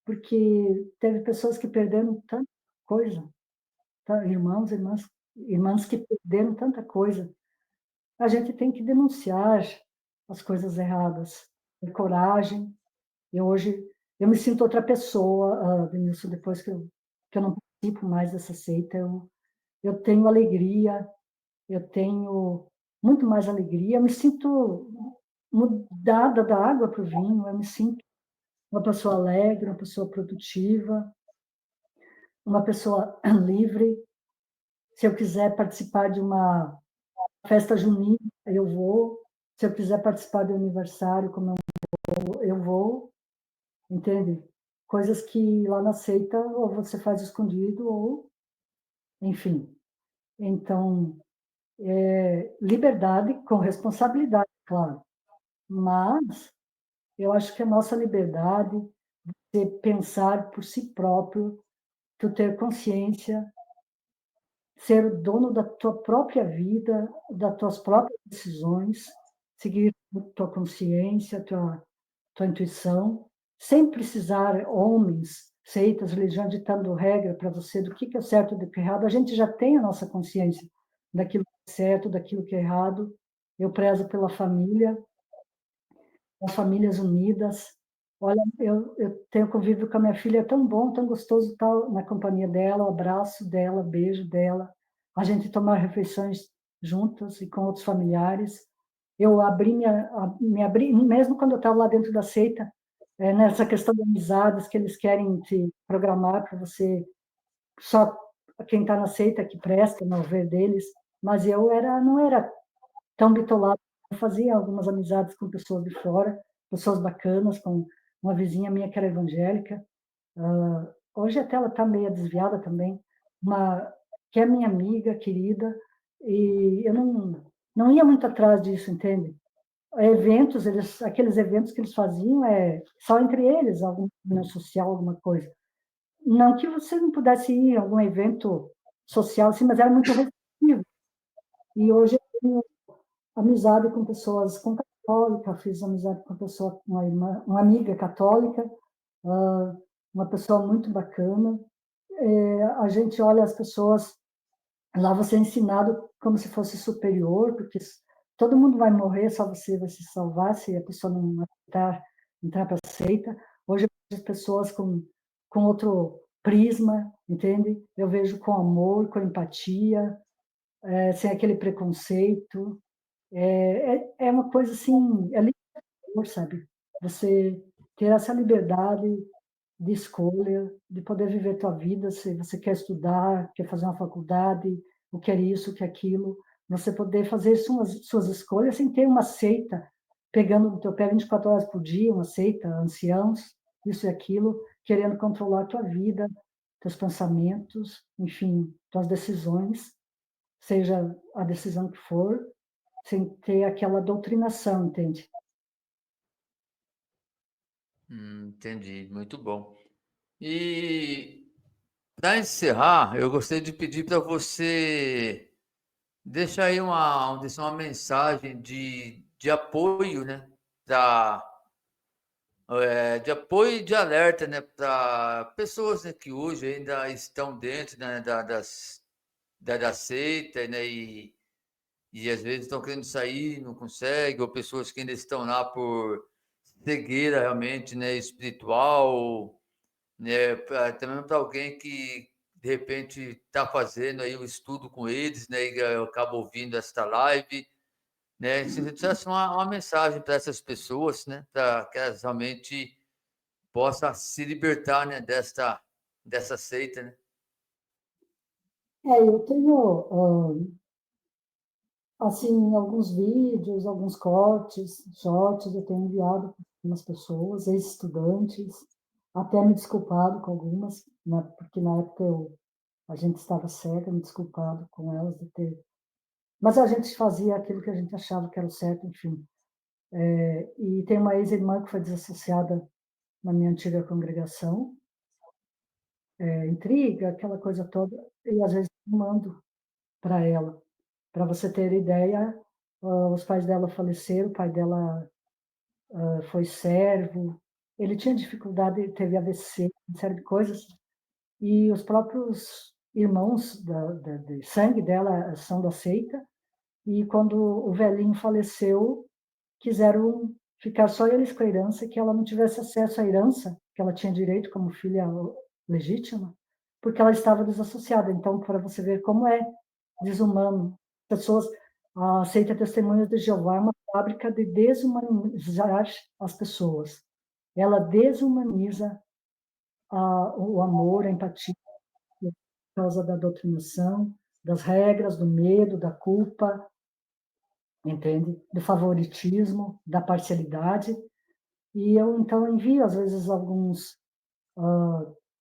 porque teve pessoas que perderam tanta coisa, irmãos, irmãs que perderam tanta coisa. A gente tem que denunciar as coisas erradas, ter coragem. Hoje eu me sinto outra pessoa, Denilson, depois que eu não participo mais dessa seita, eu tenho alegria, eu tenho muito mais alegria, eu me sinto mudada da água para o vinho, eu me sinto uma pessoa alegre, uma pessoa produtiva, uma pessoa livre. Se eu quiser participar de uma festa junina, eu vou. Se eu quiser participar do aniversário, como eu vou, entende? Coisas que lá na seita ou você faz escondido ou, enfim. Então, liberdade com responsabilidade, claro. Mas eu acho que a nossa liberdade de pensar por si próprio, tu ter consciência, ser o dono da tua própria vida, das tuas próprias decisões, seguir tua consciência, tua intuição, sem precisar homens, seitas, religiões ditando regra para você do que é certo e do que é errado. A gente já tem a nossa consciência daquilo que é certo, daquilo que é errado. Eu prezo pela família, as famílias unidas. Olha, eu tenho convívio com a minha filha, é tão bom, tão gostoso estar na companhia dela, o abraço dela, beijo dela, a gente tomar refeições juntas e com outros familiares. Eu me abri, mesmo quando eu estava lá dentro da seita, nessa questão de amizades que eles querem te programar para você, só quem está na seita que presta, no ver deles, mas não era tão bitolado. Eu fazia algumas amizades com pessoas de fora, pessoas bacanas, com uma vizinha minha que era evangélica. Hoje até ela está meio desviada também, uma que é minha amiga querida, e eu não ia muito atrás disso, entende? Eventos, aqueles eventos que eles faziam só entre eles, alguma reunião social, alguma coisa. Não que você não pudesse ir a algum evento social, assim, mas era muito restritivo. E hoje eu tenho amizade com pessoas com católica, fiz amizade com uma amiga católica, uma pessoa muito bacana. A gente olha as pessoas, lá você é ensinado como se fosse superior, porque todo mundo vai morrer, só você vai se salvar se a pessoa não entrar para a seita. Hoje eu vejo as pessoas com outro prisma, entende? Eu vejo com amor, com empatia, sem aquele preconceito. É uma coisa assim, é libertador, sabe? Você ter essa liberdade de escolha, de poder viver tua vida, se você quer estudar, quer fazer uma faculdade, o que é isso, o que é aquilo, você poder fazer suas escolhas sem ter uma seita pegando no teu pé 24 horas por dia, uma seita, anciãos, isso e aquilo, querendo controlar a tua vida, teus pensamentos, enfim, tuas decisões, seja a decisão que for, sem ter aquela doutrinação, entende? Entendi, muito bom. E para encerrar, eu gostaria de pedir para você deixar aí deixar uma mensagem de apoio, né? De apoio e de alerta, né? Para pessoas, né, que hoje ainda estão dentro, né, da seita, né? E às vezes estão querendo sair, não conseguem, ou pessoas que ainda estão lá por cegueira realmente, né, espiritual, né, também para alguém que de repente está fazendo aí um estudo com eles, né, e acaba ouvindo esta live, né, se você tivesse uma mensagem para essas pessoas, né, para que elas realmente possam se libertar, né, dessa seita, né? Eu tenho, assim, alguns vídeos, alguns cortes, shorts, eu tenho enviado para algumas pessoas, ex-estudantes, até me desculpado com algumas, né, porque na época a gente estava cega, me desculpado com elas de ter. Mas a gente fazia aquilo que a gente achava que era o certo, enfim. E tem uma ex-irmã que foi desassociada na minha antiga congregação, intriga, aquela coisa toda, e às vezes eu mando para ela. Para você ter ideia, os pais dela faleceram, o pai dela foi servo, ele tinha dificuldade, teve AVC, uma série de coisas, e os próprios irmãos de sangue dela são da seita, e quando o velhinho faleceu, quiseram ficar só eles com a herança, que ela não tivesse acesso à herança, que ela tinha direito como filha legítima, porque ela estava desassociada. Então, para você ver como é desumano. Pessoas, a seita Testemunhas de Jeová é uma fábrica de desumanizar as pessoas. Ela desumaniza o amor, a empatia, por causa da doutrinação, das regras, do medo, da culpa, entende? Do favoritismo, da parcialidade. E eu, então, envio, às vezes, alguns...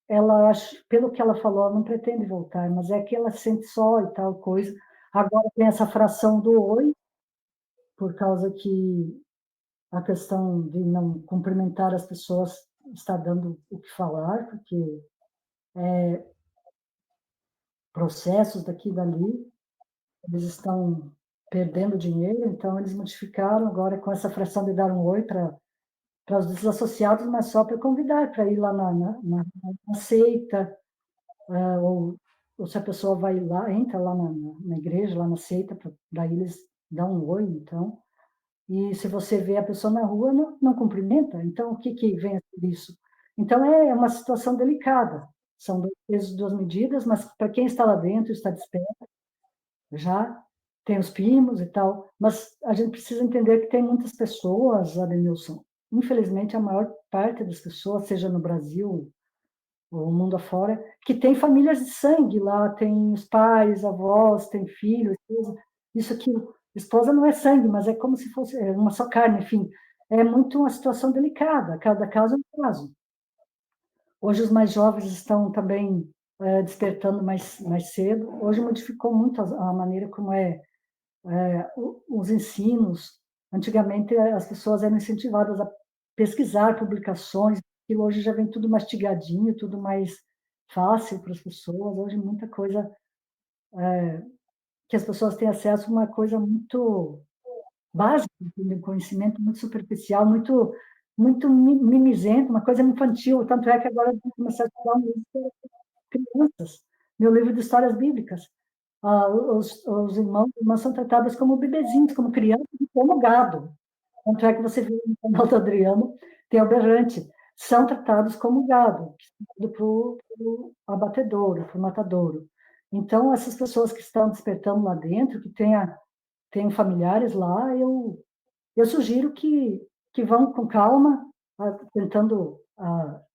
ela, pelo que ela falou, ela não pretende voltar, mas é que ela se sente só e tal coisa. Agora tem essa fração do oi, por causa que a questão de não cumprimentar as pessoas está dando o que falar, porque processos daqui e dali, eles estão perdendo dinheiro, então eles modificaram agora com essa fração de dar um oi para os desassociados, mas só para convidar para ir lá na seita, ou se a pessoa vai lá, entra lá na igreja, lá na seita, daí eles dão um oi, então. E se você vê a pessoa na rua, não cumprimenta. Então, o que vem a ser isso? Então, é uma situação delicada. São dois pesos, duas medidas, mas para quem está lá dentro, está desperto, já tem os primos e tal. Mas a gente precisa entender que tem muitas pessoas, Adenilson, infelizmente, a maior parte das pessoas, seja no Brasil ou mundo afora, que tem famílias de sangue lá, tem os pais, avós, tem filhos, isso aqui, esposa não é sangue, mas é como se fosse uma só carne, enfim, é muito uma situação delicada, cada caso é um caso. Hoje os mais jovens estão também despertando mais cedo, hoje modificou muito a maneira como os ensinos. Antigamente as pessoas eram incentivadas a pesquisar publicações, e hoje já vem tudo mastigadinho, tudo mais fácil para as pessoas. Hoje muita coisa que as pessoas têm acesso a uma coisa muito básica, um conhecimento muito superficial, muito mimizento, uma coisa infantil. Tanto é que agora eu vou começar a estudar música para crianças, meu livro de histórias bíblicas. Os irmãos e irmãs são tratados como bebezinhos, como crianças e como gado. Tanto é que você vê no canal do Adriano, tem o berrante. São tratados como gado, para o abatedouro, para o matadouro. Então, essas pessoas que estão despertando lá dentro, que têm familiares lá, eu sugiro que vão com calma, tentando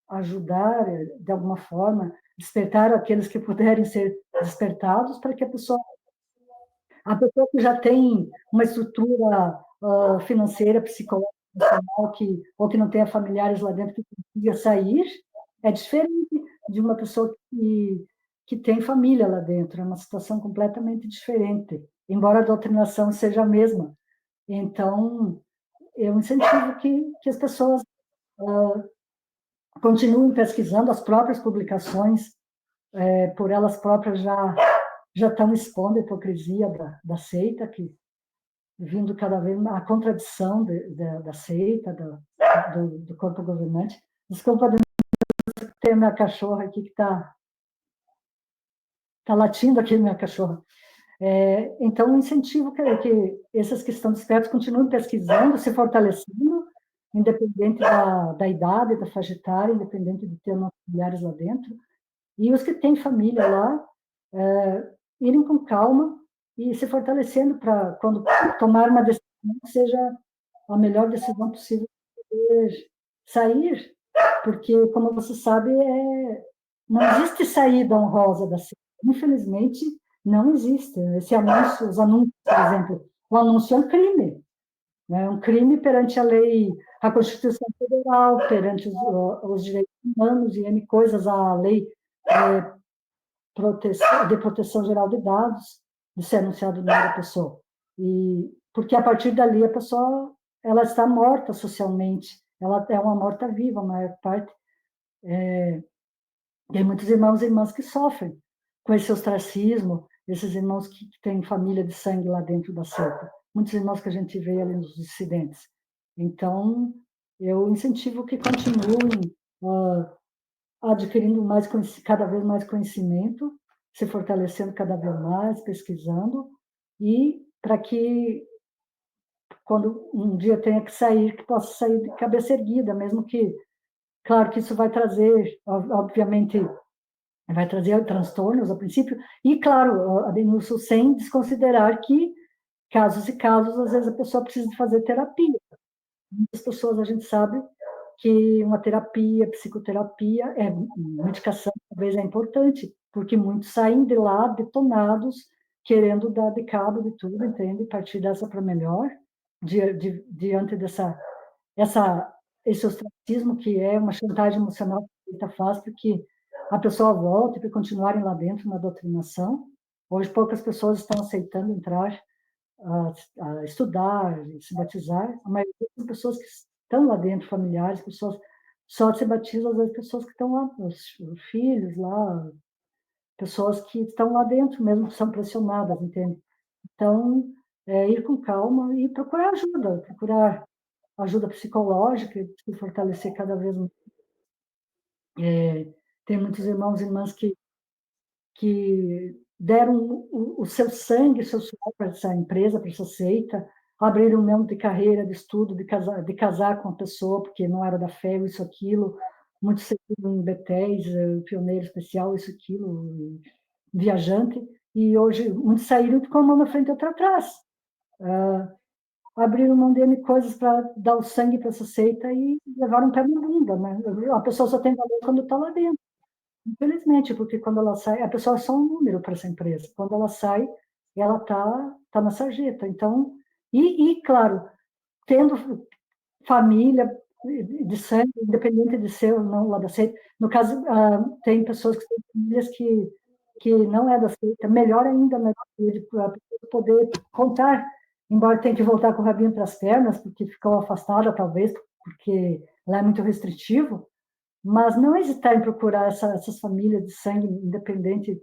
ajudar, de alguma forma, despertar aqueles que puderem ser despertados, para que a pessoa que já tem uma estrutura financeira, psicológica, ou que não tenha familiares lá dentro que consiga sair, é diferente de uma pessoa que tem família lá dentro, é uma situação completamente diferente, embora a doutrinação seja a mesma. Então, eu incentivo que as pessoas continuem pesquisando as próprias publicações, por elas próprias já estão expondo a hipocrisia da seita, que vindo cada vez a contradição da seita, do corpo governante. Desculpa, tem a minha cachorra aqui que está latindo aqui, minha cachorra. Então, incentivo que essas que estão despertos continuem pesquisando, se fortalecendo, independente da idade, da faixa etária, independente de ter nossos familiares lá dentro. E os que têm família lá, irem com calma e se fortalecendo para, quando tomar uma decisão, seja a melhor decisão possível poder sair, porque, como você sabe, não existe saída honrosa da seita. Infelizmente, não existe. Esse anúncio, os anúncios, por exemplo, o anúncio é um crime. É um crime perante a lei, a Constituição Federal, perante os direitos humanos e N coisas, a lei de proteção geral de dados, de ser anunciado o nome da pessoa. Porque a partir dali a pessoa ela está morta socialmente, ela é uma morta-viva, a maior parte. Tem muitos irmãos e irmãs que sofrem com esse ostracismo, esses irmãos que têm família de sangue lá dentro da seita. Muitos irmãos que a gente vê ali nos dissidentes. Então, eu incentivo que continuem adquirindo cada vez mais conhecimento, se fortalecendo cada vez mais, pesquisando, e para que, quando um dia tenha que sair, que possa sair de cabeça erguida, mesmo que, claro que isso vai trazer, obviamente, vai trazer transtornos a princípio, e claro, Adenilson, sem desconsiderar que casos e casos, às vezes a pessoa precisa de fazer terapia. Muitas pessoas, a gente sabe que uma terapia, psicoterapia, medicação talvez é importante, porque muitos saem de lá detonados, querendo dar de cabo de tudo, entende? Partir dessa para melhor, diante esse ostracismo que é uma chantagem emocional que faz para que a pessoa volte para continuarem lá dentro na doutrinação. Hoje poucas pessoas estão aceitando entrar a estudar, se batizar. A maioria das pessoas que estão lá dentro, familiares, pessoas só se batizam as pessoas que estão lá, os filhos lá, pessoas que estão lá dentro mesmo, que são pressionadas, entende? Então, ir com calma e procurar ajuda psicológica, se fortalecer cada vez mais. Tem muitos irmãos e irmãs que deram o seu sangue, o seu suor para essa empresa, para essa seita, abriram mão de carreira, de estudo, de casar com a pessoa, porque não era da fé, isso, aquilo. Muitos seguiram em Betéis, pioneiro especial, isso, aquilo, viajante. E hoje, muitos saíram com a mão na frente e outra atrás. Abriram mão dele coisas para dar o sangue para essa seita e levaram um pé na bunda, né? A pessoa só tem valor quando está lá dentro. Infelizmente, porque quando ela sai, a pessoa é só um número para essa empresa. Quando ela sai, ela tá na sarjeta. Então, claro, tendo família de sangue, independente de ser ou não lá da seita. No caso, tem pessoas que têm famílias que não é da seita. Melhor ainda, né, para poder contar, embora tenha que voltar com o rabinho para as pernas, porque ficou afastada, talvez, porque lá é muito restritivo, mas não hesitar em procurar essas famílias de sangue, independente,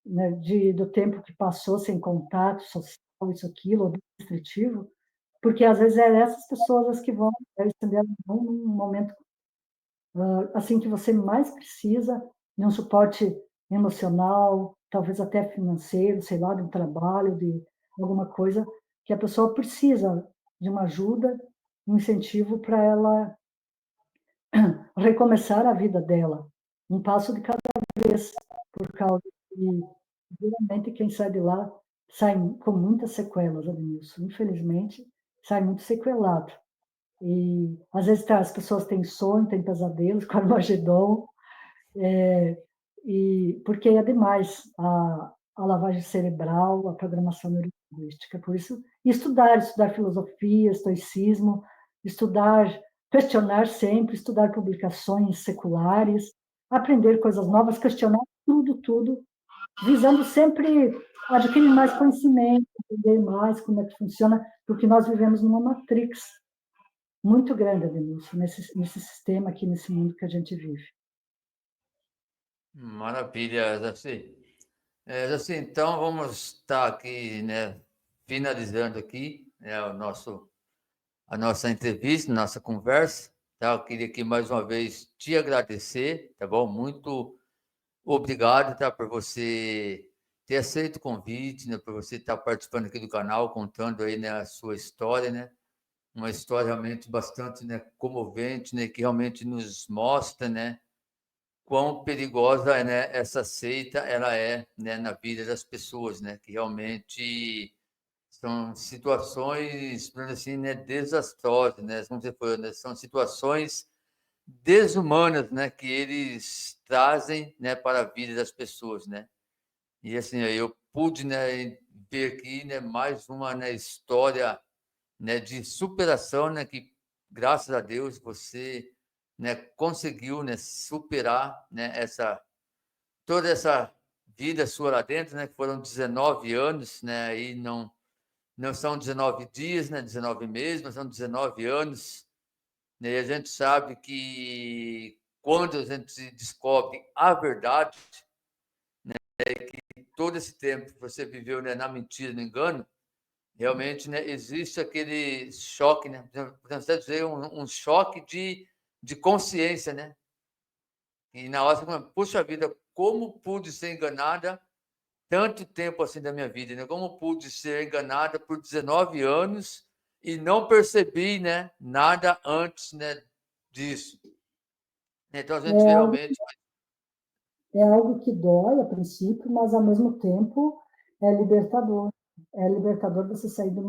né, do tempo que passou sem contato social, isso, aquilo, ou restritivo, porque às vezes é essas pessoas as que vão estender a mão num momento assim que você mais precisa de um suporte emocional, talvez até financeiro, sei lá, de um trabalho, de alguma coisa que a pessoa precisa de uma ajuda, um incentivo para ela recomeçar a vida dela, um passo de cada vez, por causa que, geralmente, quem sai de lá sai com muitas sequelas, Ademilson. Infelizmente, sai muito sequelado. E, às vezes, as pessoas têm sonho, têm pesadelos com Armagedon, porque é demais a lavagem cerebral, a programação neurolinguística. Por isso, estudar filosofia, estoicismo, questionar sempre, estudar publicações seculares, aprender coisas novas, questionar tudo, visando sempre adquirir mais conhecimento, entender mais como é que funciona, porque nós vivemos numa matrix muito grande, Denilson, nesse sistema aqui, nesse mundo que a gente vive. Maravilha, Jaci. Jaci, então vamos estar aqui, né, finalizando aqui, né, a nossa entrevista, nossa conversa. Tá? Eu queria aqui mais uma vez te agradecer, tá bom? Muito obrigado, tá, por você ter aceito o convite, né, por você estar participando aqui do canal, contando aí, né, a sua história, né? Uma história realmente bastante, né, comovente, né, que realmente nos mostra, né, quão perigosa, né, essa seita ela é, né, na vida das pessoas, né, que realmente são situações, assim, né, desastrosas, né, como você falou, né, são situações desumanas, né, que eles trazem, né, para a vida das pessoas, né. E assim, eu pude, né, ver aqui, né, mais uma, né, história, né, de superação, né, que graças a Deus você, né, conseguiu, né, superar, né, toda essa vida sua lá dentro, né, que foram 19 anos, né, e não são 19 dias, né, 19 meses, mas são 19 anos, né? E a gente sabe que quando a gente descobre a verdade, né, que todo esse tempo que você viveu, né, na mentira, no engano, realmente, né, existe aquele choque, né? Podemos até dizer um choque de consciência, né? E na hora você fala, puxa vida, como pude ser enganada tanto tempo assim da minha vida, né? Como pude ser enganada por 19 anos e não percebi, né, nada antes, né, disso. Então a É gente vê algo, realmente, é algo que dói a princípio, mas ao mesmo tempo é libertador. É libertador você sair de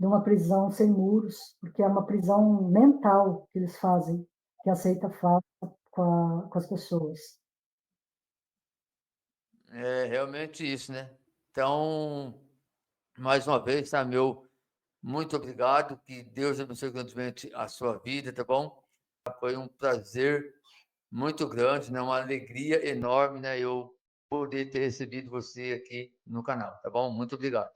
uma prisão sem muros, porque é uma prisão mental que eles fazem, que aceita falta com as pessoas. é realmente isso, né? Então, mais uma vez, tá, meu muito obrigado, que Deus abençoe grandemente a sua vida, tá bom? Foi um prazer muito grande, né? Uma alegria enorme, né? Eu poder ter recebido você aqui no canal, tá bom? Muito obrigado.